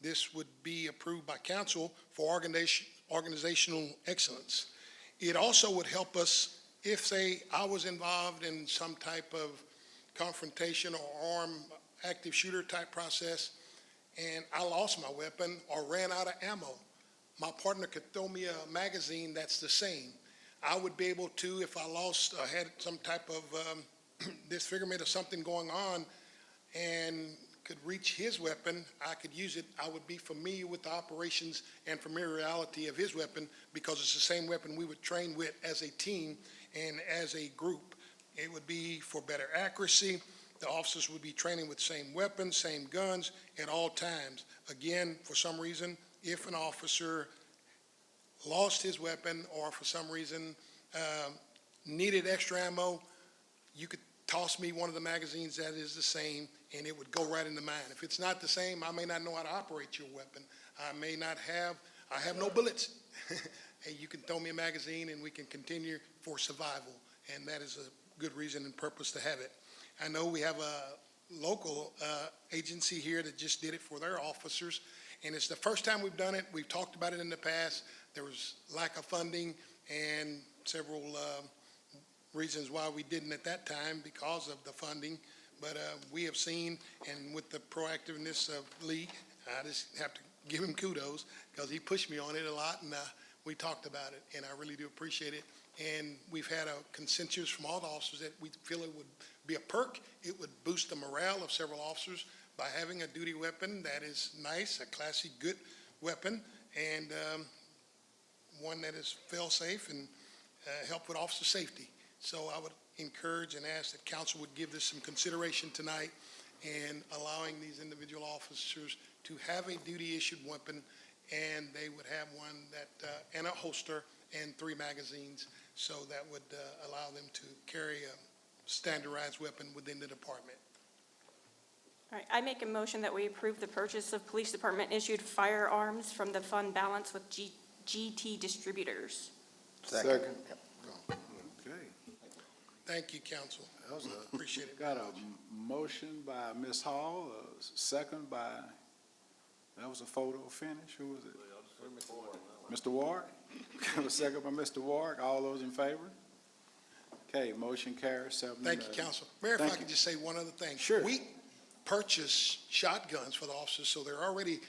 this would be approved by council for organizational excellence. It also would help us if, say, I was involved in some type of confrontation or armed active shooter type process, and I lost my weapon or ran out of ammo. My partner could throw me a magazine that's the same. I would be able to, if I lost, had some type of disfigurement or something going on, and could reach his weapon, I could use it. I would be familiar with the operations and familiarity of his weapon because it's the same weapon we would train with as a team and as a group. It would be for better accuracy. The officers would be training with the same weapons, same guns at all times. Again, for some reason, if an officer lost his weapon or for some reason needed extra ammo, you could toss me one of the magazines that is the same and it would go right into mine. If it's not the same, I may not know how to operate your weapon. I have no bullets. Hey, you can throw me a magazine and we can continue for survival. And that is a good reason and purpose to have it. I know we have a local agency here that just did it for their officers, and it's the first time we've done it. We've talked about it in the past. There was lack of funding and several reasons why we didn't at that time because of the funding. But we have seen, and with the proactiveness of Lee, I just have to give him kudos because he pushed me on it a lot, and we talked about it, and I really do appreciate it. And we've had a consensus from all the officers that we feel it would be a perk. It would boost the morale of several officers by having a duty weapon that is nice, a classy, good weapon, and one that is fail-safe and help with officer safety. So I would encourage and ask that council would give this some consideration tonight and allowing these individual officers to have a duty-issued weapon, and they would have one that, and a holster and 3 magazines, so that would allow them to carry a standardized weapon within the department. All right, I make a motion that we approve the purchase of police department-issued firearms from the fund balance with GT Distributors. Second. Okay. Thank you, council. That was Appreciate it. got a motion by Ms. Hall, a second by, that was a photo finish. Who was it? Mr. Ward. A second by Mr. Ward. All those in favor? Okay, motion carries 7. Thank you, council. Mayor, if I Thank could you. just say one other thing. Sure. We purchase shotguns for the officers, so they're already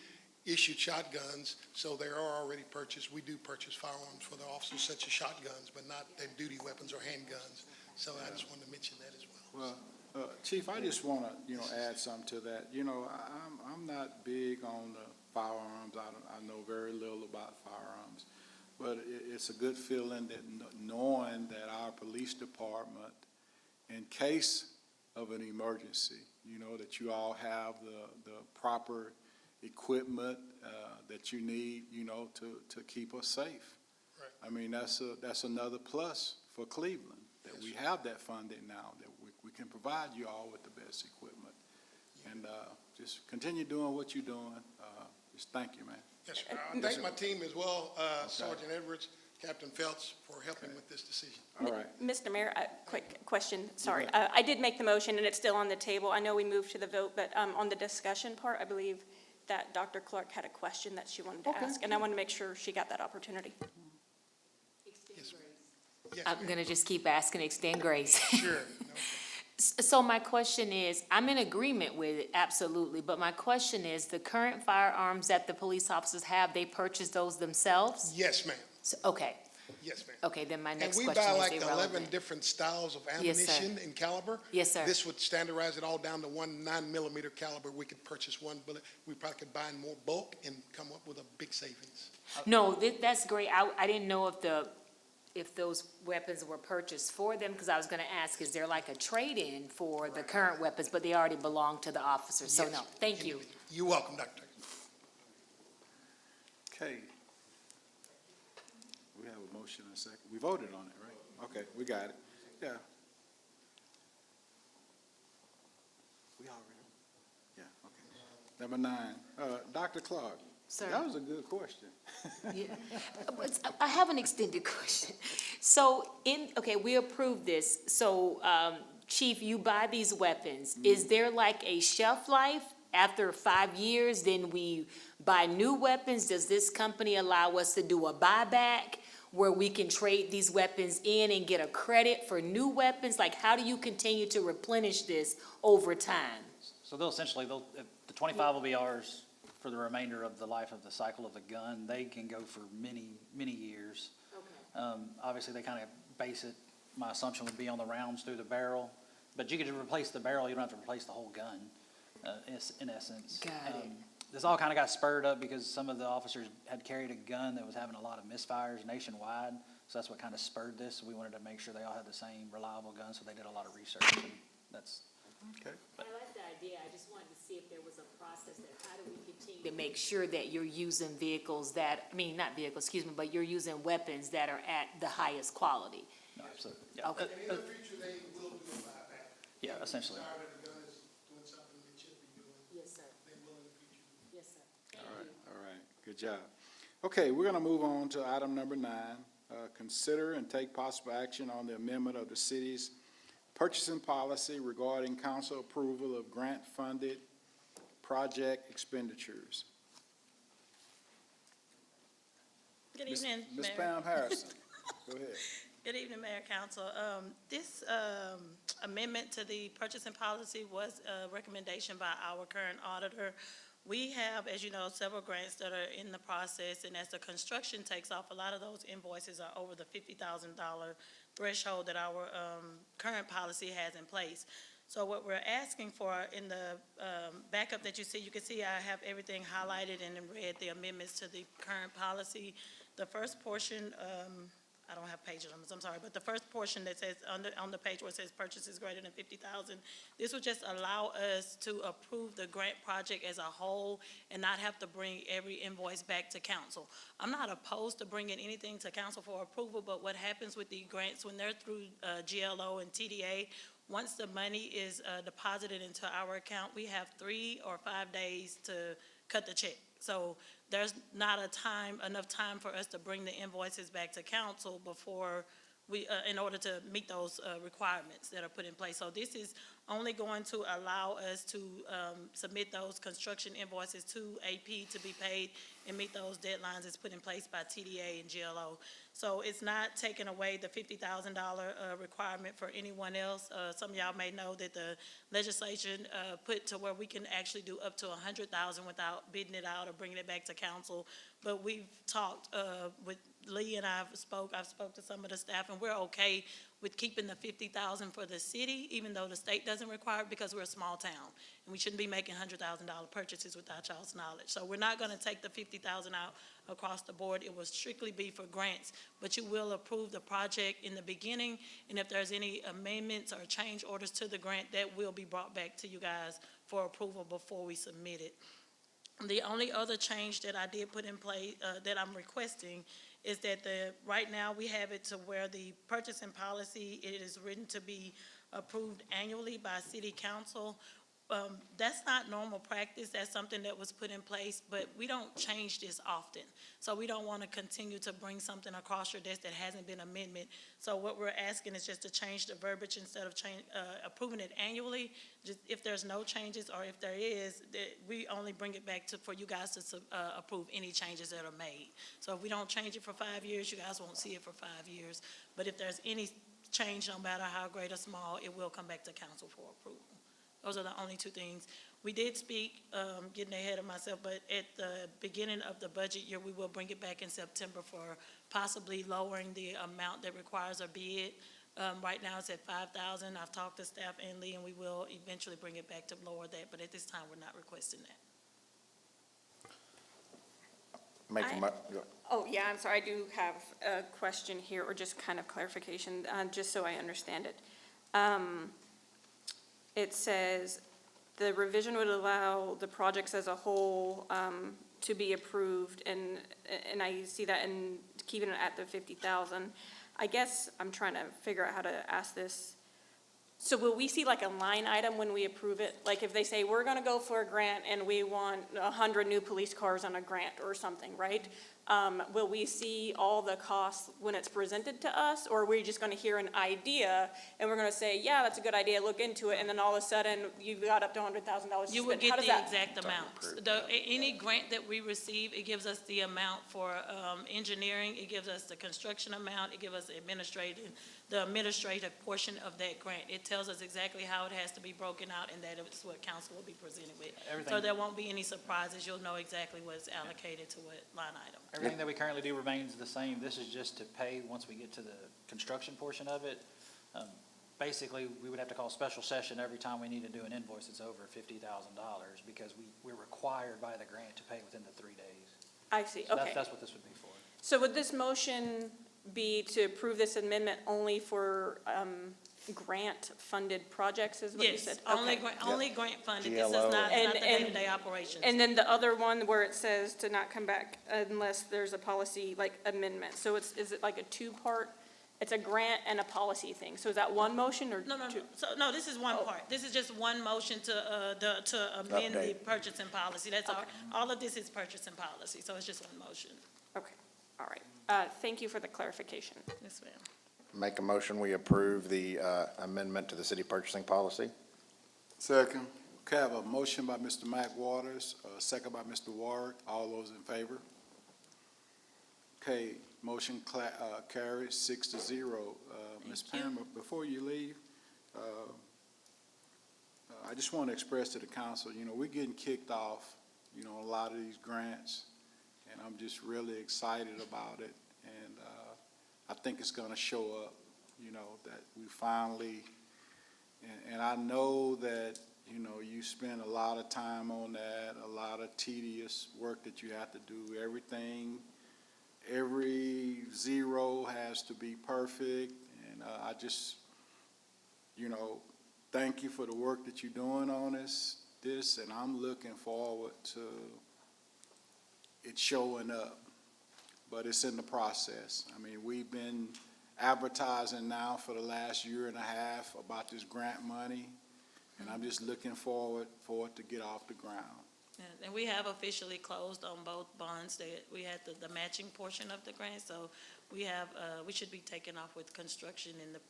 issued shotguns, so they are already purchased. We do purchase firearms for the officers, such as shotguns, but not their duty weapons or handguns. So I just wanted to mention that as well. Well, Chief, I just want to, add something to that. I'm not big on the firearms. I know very little about firearms. But it's a good feeling that knowing that our police department, in case of an emergency, that you all have the proper equipment that you need, to keep us safe. Right. I mean, that's another plus for Cleveland, that we have that funding now, that we can provide you all with the best equipment. And just continue doing what you're doing. Just thank you, man. Yes, sir. I thank my team as well, Sergeant Edwards, Captain Phelps for helping with this decision. All right. Mr. Mayor, quick question, sorry. I did make the motion, and it's still on the table. I know we moved to the vote, but on the discussion part, I believe that Dr. Clark had a question that she wanted to ask, and I want to make sure she got that opportunity. Yes, yes, I'm ma'am. gonna just keep asking, extend grace. Sure. No. So my question is, I'm in agreement with it, absolutely, but my question is, the current firearms that the police officers have, they purchase those themselves? Yes, ma'am. Okay, Yes, ma'am. okay, then my And next we question buy is like 11 irrelevant. different styles of Yes, sir. ammunition and caliber. Yes, sir. This would standardize it all down to one 9mm caliber. We could purchase one bullet. We probably could buy in more bulk and come up with a big savings. No, that's great. I didn't know if those weapons were purchased for them, because I was gonna ask, is there like a trade-in for the current weapons, but they already belong to the officers, so Yes. no, thank you. You're welcome, Doctor. Okay. We have a motion and a second. We voted on it, right? Okay, we got it. Yeah. We already, yeah, okay. Number 9, Dr. Clark. Sir. That was a good question. Yeah. But I have an extended question. So okay, we approved this, so, Chief, you buy these weapons. Is there like a shelf life? After 5 years, then we buy new weapons? Does this company allow us to do a buyback where we can trade these weapons in and get a credit for new weapons? Like, how do you continue to replenish this over time? So the 25 will be ours for the remainder of the life of the cycle of the gun. They can go for many, many years. Okay. Obviously, they kind of base it, my assumption would be on the rounds through the barrel. But you could replace the barrel, you don't have to replace the whole gun, in essence. Got it. This all kind of got spurred up because some of the officers had carried a gun that was having a lot of misfires nationwide. So that's what kind of spurred this. We wanted to make sure they all had the same reliable gun, so they did a lot of research. And that's, Okay. I like the idea. I just wanted to see if there was a process there. How do we continue to make sure that you're using vehicles not vehicles, excuse me, but you're using weapons that are at the highest quality? no, absolutely, yeah. Okay. And in the future, they will do a buyback. Yeah, essentially. Sorry that the gun is doing something it should be doing. Yes, sir. They will in the future. Yes, sir. All right, good job. Okay, we're gonna move on to item number 9. Consider and take possible action on the amendment of the city's purchasing policy regarding council approval of grant-funded project expenditures. Good Ms. evening, Ms. Mayor. Pam Harrison, go ahead. Good evening, Mayor, Council. This amendment to the purchasing policy was a recommendation by our current auditor. We have, as you know, several grants that are in the process, and as the construction takes off, a lot of those invoices are over the $50,000 threshold that our current policy has in place. So what we're asking for in the backup that you can see I have everything highlighted and in red, the amendments to the current policy. The first portion, I don't have page numbers, I'm sorry, but the first portion that says, on the page where it says purchases greater than 50,000, this would just allow us to approve the grant project as a whole and not have to bring every invoice back to council. I'm not opposed to bringing anything to council for approval, but what happens with the grants when they're through GLO and TDA, once the money is deposited into our account, we have 3 or 5 days to cut the check. So there's not enough time for us to bring the invoices back to council before we, in order to meet those requirements that are put in place. So this is only going to allow us to submit those construction invoices to AP to be paid and meet those deadlines as put in place by TDA and GLO. So it's not taking away the $50,000 requirement for anyone else. Some of y'all may know that the legislation put to where we can actually do up to $100,000 without bidding it out or bringing it back to council. But we've talked with Lee and I've spoke to some of the staff, and we're okay with keeping the $50,000 for the city, even though the state doesn't require it, because we're a small town. And we shouldn't be making $100,000 purchases without y'all's knowledge. So we're not gonna take the $50,000 out across the board. It will strictly be for grants, but you will approve the project in the beginning, and if there's any amendments or change orders to the grant, that will be brought back to you guys for approval before we submit it. The only other change that I did put in place, that I'm requesting, is that right now we have it to where the purchasing policy, it is written to be approved annually by city council. That's not normal practice. That's something that was put in place, but we don't change this often. So we don't want to continue to bring something across your desk that hasn't been amended. So what we're asking is just to change the verbiage instead of approving it annually. Just if there's no changes, or if there is, that we only bring it back for you guys to approve any changes that are made. So if we don't change it for 5 years, you guys won't see it for 5 years. But if there's any change, no matter how great or small, it will come back to council for approval. Those are the only two things. We did speak, getting ahead of myself, but at the beginning of the budget year, we will bring it back in September for possibly lowering the amount that requires a bid. Right now, it's at 5,000. I've talked to staff and Lee, and we will eventually bring it back to lower that, but at this time, we're not requesting that. Oh, yeah, I'm sorry, I do have a question here, or just kind of clarification, just so I understand it. It says the revision would allow the projects as a whole to be approved, and I see that in keeping it at the 50,000. I guess I'm trying to figure out how to ask this. So will we see like a line item when we approve it? Like if they say, we're gonna go for a grant and we want 100 new police cars on a grant or something, right? Will we see all the costs when it's presented to us, or are we just gonna hear an idea and we're gonna say, yeah, that's a good idea, look into it, and then all of a sudden you've got up to $100,000 to spend? You would get How does the that? exact amount. Any grant that we receive, it gives us the amount for engineering, it gives us the construction amount, it gives us the administrative portion of that grant. It tells us exactly how it has to be broken out, and that is what council will be presented with. So Everything- there won't be any surprises. You'll know exactly what's allocated to what line item. Everything that we currently do remains the same. This is just to pay once we get to the construction portion of it. Basically, we would have to call a special session every time we need to do an invoice that's over $50,000, because we're required by the grant to pay within the 3 days. I see, So okay. that's what this would be for. So would this motion be to approve this amendment only for grant-funded projects, is what you Yes, said? only Okay. only grant funded. This is GLO. not And- the day-to-day operations. And then the other one where it says to not come back unless there's a policy like amendment. So is it like a two-part? It's a grant and a policy thing. So is that one motion or two? No. So, no, this is one Oh. part. This is just one motion to amend the Update. purchasing policy. That's all. Okay. All of this is purchasing policy, so it's just one motion. Okay, all right. Thank you for the clarification. Yes, ma'am. Make a motion, we approve the amendment to the city purchasing policy. Second. Okay, I have a motion by Mr. Mac Waters, a second by Mr. Warwick. All those in favor? Okay, motion carries 6-0. Ms. Thank you. Pam, before you leave, I just want to express to the council, we're getting kicked off, a lot of these grants, and I'm just really excited about it. And I think it's going to show up, that we finally, and I know that, you spend a lot of time on that, a lot of tedious work that you have to do. Every zero has to be perfect, and I just, thank you for the work that you're doing on this, and I'm looking forward to it showing up, but it's in the process. I mean, we've been advertising now for the last year and a half about this grant money, and I'm just looking forward for it to get off the ground. And we have officially closed on both bonds. We had the matching portion of the grant, so we should be taking off with construction in the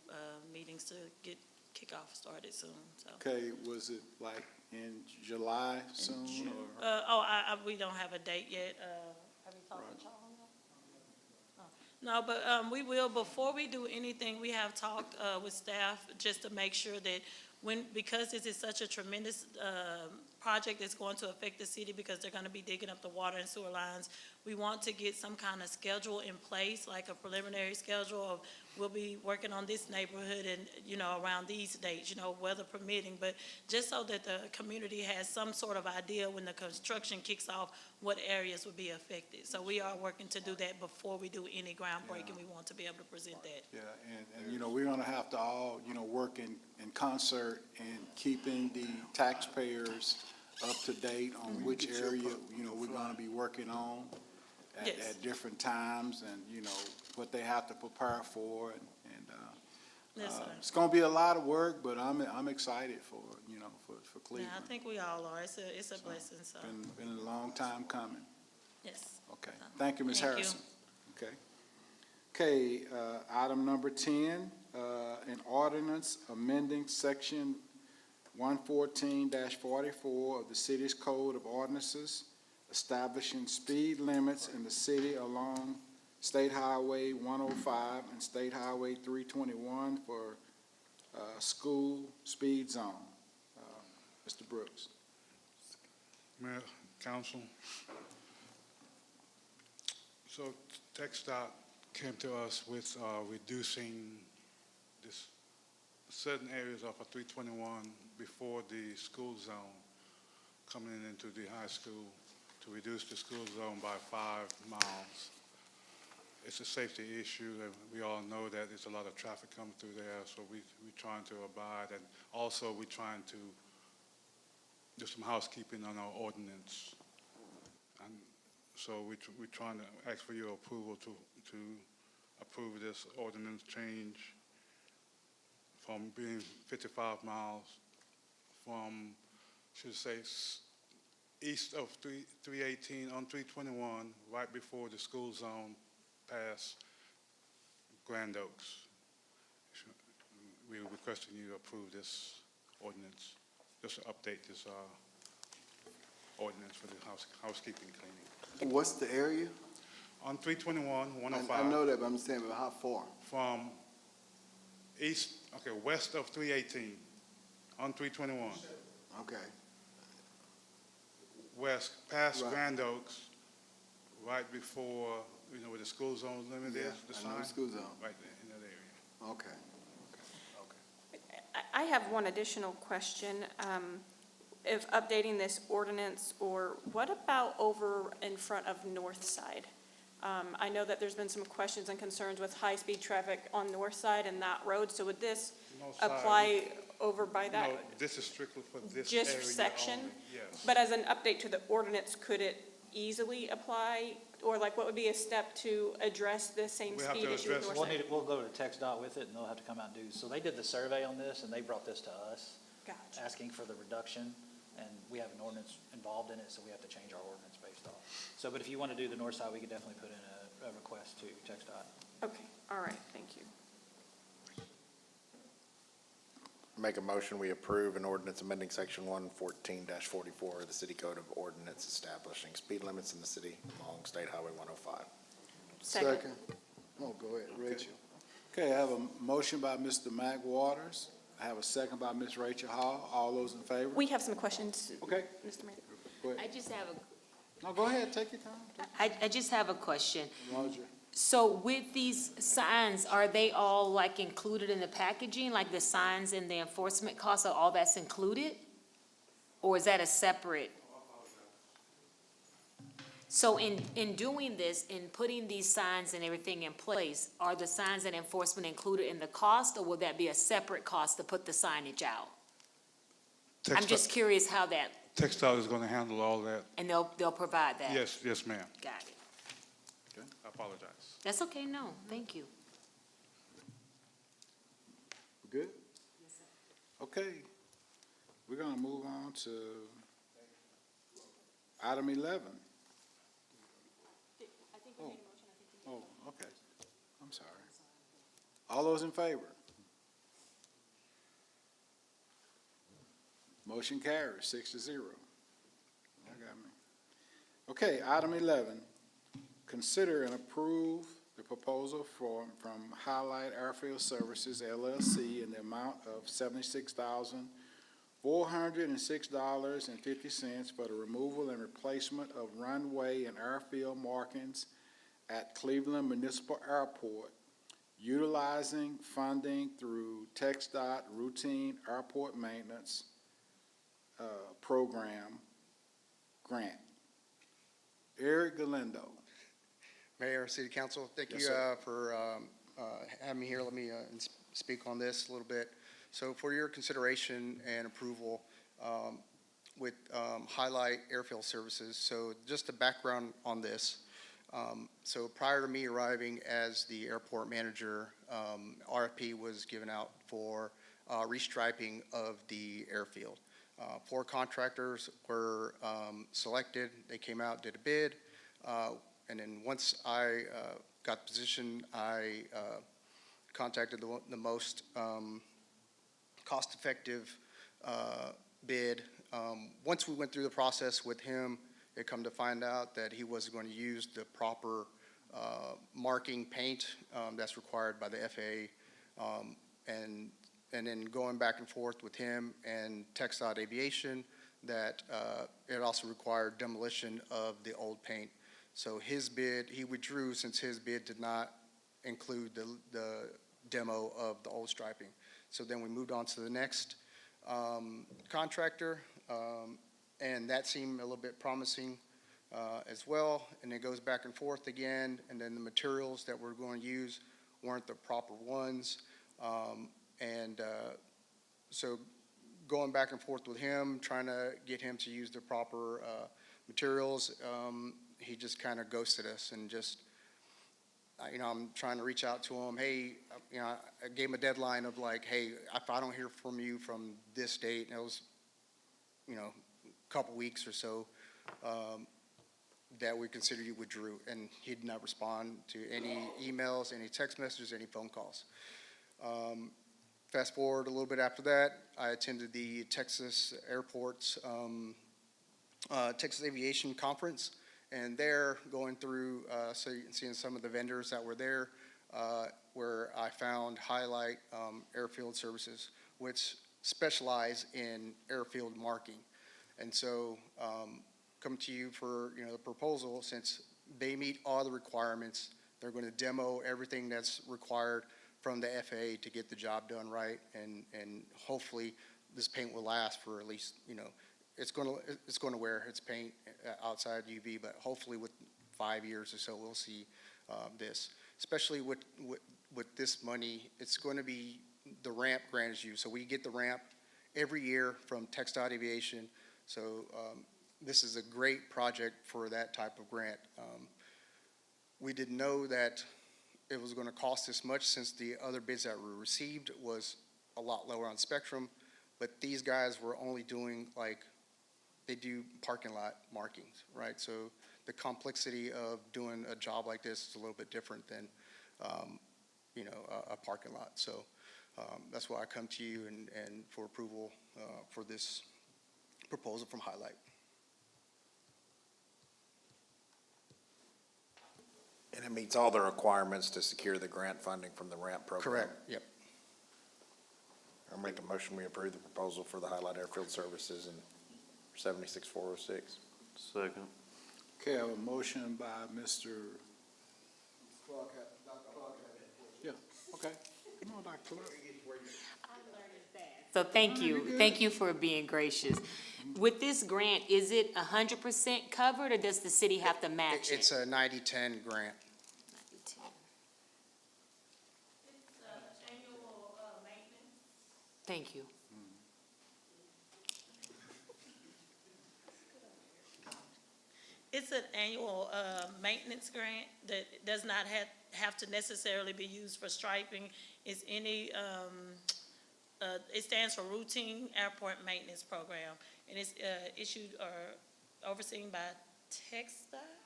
meetings to get kickoff started soon, so. Okay, was it like in July soon, or? We don't have a date yet. Have you talked to Charles on that? No, but we will, before we do anything, we have talked with staff just to make sure that because this is such a tremendous project that's going to affect the city, because they're going to be digging up the water and sewer lines, we want to get some kind of schedule in place, like a preliminary schedule of, we'll be working on this neighborhood and, around these dates, weather permitting, but just so that the community has some sort of idea when the construction kicks off, what areas would be affected. So we are working to do that before we do any groundbreaking. We want to be able to present that. Yeah, and we're gonna have to all, work in concert and keeping the taxpayers up to date on which area, we're gonna be working on Yes. at different times, and, what they have to prepare for, and Yes, sir. It's gonna be a lot of work, but I'm excited for, for Yeah, Cleveland. I think we all are. It's a blessing, so, Been a long time coming. yes. Okay, thank you, Ms. Thank you. Harrison. Okay. Okay, item number 10, an ordinance amending section 114-44 of the city's code of ordinances, establishing speed limits in the city along State Highway 105 and State Highway 321 for school speed zone. Mr. Brooks. Mayor, council. So TxDOT came to us with reducing this certain areas of a 321 before the school zone coming into the high school to reduce the school zone by 5 miles. It's a safety issue, and we all know that there's a lot of traffic coming through there, so we're trying to abide, and also we're trying to do some housekeeping on our ordinance. And so we're trying to ask for your approval to approve this ordinance change from being 55 miles from, should say, east of 318 on 321, right before the school zone past Grand Oaks. We're requesting you to approve this ordinance, just to update this ordinance for the housekeeping cleaning. What's the area? On 321, 105. I know that, but I'm saying, but how far? From west of 318 on 321, Okay, west, past Right. Grand Oaks, right before, where the school zone limit yeah, is, the I know sign? the school zone. Right there, in that area. Okay. I have one additional question. If updating this ordinance, or what about over in front of North Side? I know that there's been some questions and concerns with high-speed traffic on North Side and that road, so would this North side, apply over by that? No, this is strictly for this area Just section? only, yes. But as an update to the ordinance, could it easily apply? Or like, what would be a step to address the same We have speed to issue with address- North Side? We'll go to TxDOT with it, and they'll have to come out and do, so they did the survey on this, and they brought this to us, Gotcha. asking for the reduction, and we have an ordinance involved in it, so we have to change our ordinance based off. So, but if you want to do the north side, we could definitely put in a request to TxDOT. Okay, all right, thank you. Make a motion, we approve an ordinance amending section 114-44 of the city code of ordinance establishing speed limits in the city along State Highway 105. Second. Oh, go ahead, Rachel. Okay, I have a motion by Mr. Mac Waters. I have a second by Ms. Rachel Hall. All those in favor? We have some questions, Okay, Mr. Mayor. go ahead. I just have No, go ahead, take your time. I just have a question. Roger. So with these signs, are they all like included in the packaging, like the signs and the enforcement costs, are all that's included? Or is that a separate? So in doing this, in putting these signs and everything in place, are the signs and enforcement included in the cost, or will that be a separate cost to put the signage out? I'm just curious how that, TxDOT is going to handle all that. and they'll provide that? Yes, yes, ma'am. Got it. I apologize. That's okay, no, thank you. Good? Okay, we're gonna move on to item 11. Oh, okay, I'm sorry. All those in favor? Motion carries 6-0. I got me. Okay, item 11, consider and approve the proposal from Highlight Airfield Services LLC in the amount of $76,406.50 for the removal and replacement of runway and airfield markings at Cleveland Municipal Airport, utilizing funding through TxDOT Routine Airport Maintenance Program Grant. Eric Galindo. Mayor, City Council, thank Yes, you sir. for having me here. Let me speak on this a little bit. So for your consideration and approval with Highlight Airfield Services, so just a background on this. So prior to me arriving as the airport manager, RFP was given out for restriping of the airfield. 4 contractors were selected. They came out, did a bid, and then once I got the position, I contacted the most cost-effective bid. Once we went through the process with him, it come to find out that he wasn't going to use the proper marking paint that's required by the FAA. And then going back and forth with him and TxDOT Aviation, that it also required demolition of the old paint. So his bid, he withdrew since his bid did not include the demo of the old striping. So then we moved on to the next contractor, and that seemed a little bit promising as well. And it goes back and forth again, and then the materials that we're going to use weren't the proper ones. So going back and forth with him, trying to get him to use the proper materials, he just kind of ghosted us and just, I'm trying to reach out to him. Hey, I gave him a deadline of like, hey, if I don't hear from you from this date, and it was, a couple weeks or so, that we consider you withdrew. And he did not respond to any emails, any text messages, any phone calls. Fast forward a little bit after that, I attended the Texas Airports, Texas Aviation Conference, and there going through, seeing some of the vendors that were there, where I found Highlight Airfield Services, which specialize in airfield marking. And so, come to you for, the proposal, since they meet all the requirements, they're going to demo everything that's required from the FAA to get the job done right, and hopefully this paint will last for at least, it's going to wear its paint outside UV, but hopefully with 5 years or so, we'll see this. Especially with this money, it's going to be the ramp grant is used. So we get the ramp every year from TxDOT Aviation. So this is a great project for that type of grant. We didn't know that it was going to cost this much, since the other bids that were received was a lot lower on spectrum, but these guys were only doing they do parking lot markings, right? So the complexity of doing a job like this is a little bit different than, a parking lot. So that's why I come to you and for approval for this proposal from Highlight. And it meets all the requirements to secure the grant funding from the ramp program. Correct, yep. I'll make a motion, we approve the proposal for the Highlight Airfield Services in 76406. Second. Okay, I have a motion by Mr. Yeah, okay. No, Dr. Clark. So thank you for being gracious. With this grant, is it 100% covered, or does the city have to match it? It's a 90-10 grant. It's annual maintenance. Thank you. It's an annual maintenance grant that does not have to necessarily be used for striping. It's any, it stands for Routine Airport Maintenance Program, and it's issued or overseen by TxDOT?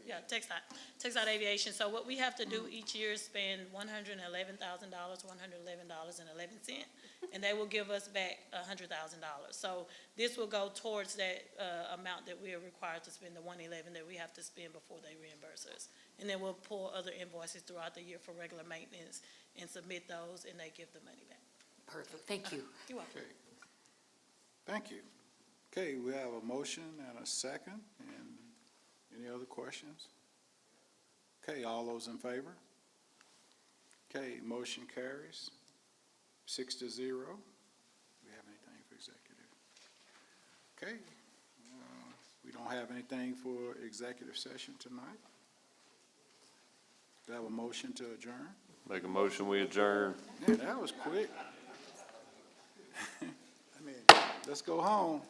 Yeah, TxDOT Aviation. So what we have to do each year is spend $111,000, $111.11, and they will give us back $100,000. So this will go towards that amount that we are required to spend, the $111 that we have to spend before they reimburse us. And then we'll pull other invoices throughout the year for regular maintenance and submit those, and they give the money back. Perfect, thank you. You're welcome. Okay. Thank you. Okay, we have a motion and a second, and any other questions? Okay, all those in favor? Okay, motion carries 6-0. Do we have anything for executive? Okay, we don't have anything for executive session tonight. Do I have a motion to adjourn? Make a motion, we adjourn. Yeah, that was quick. Let's go home.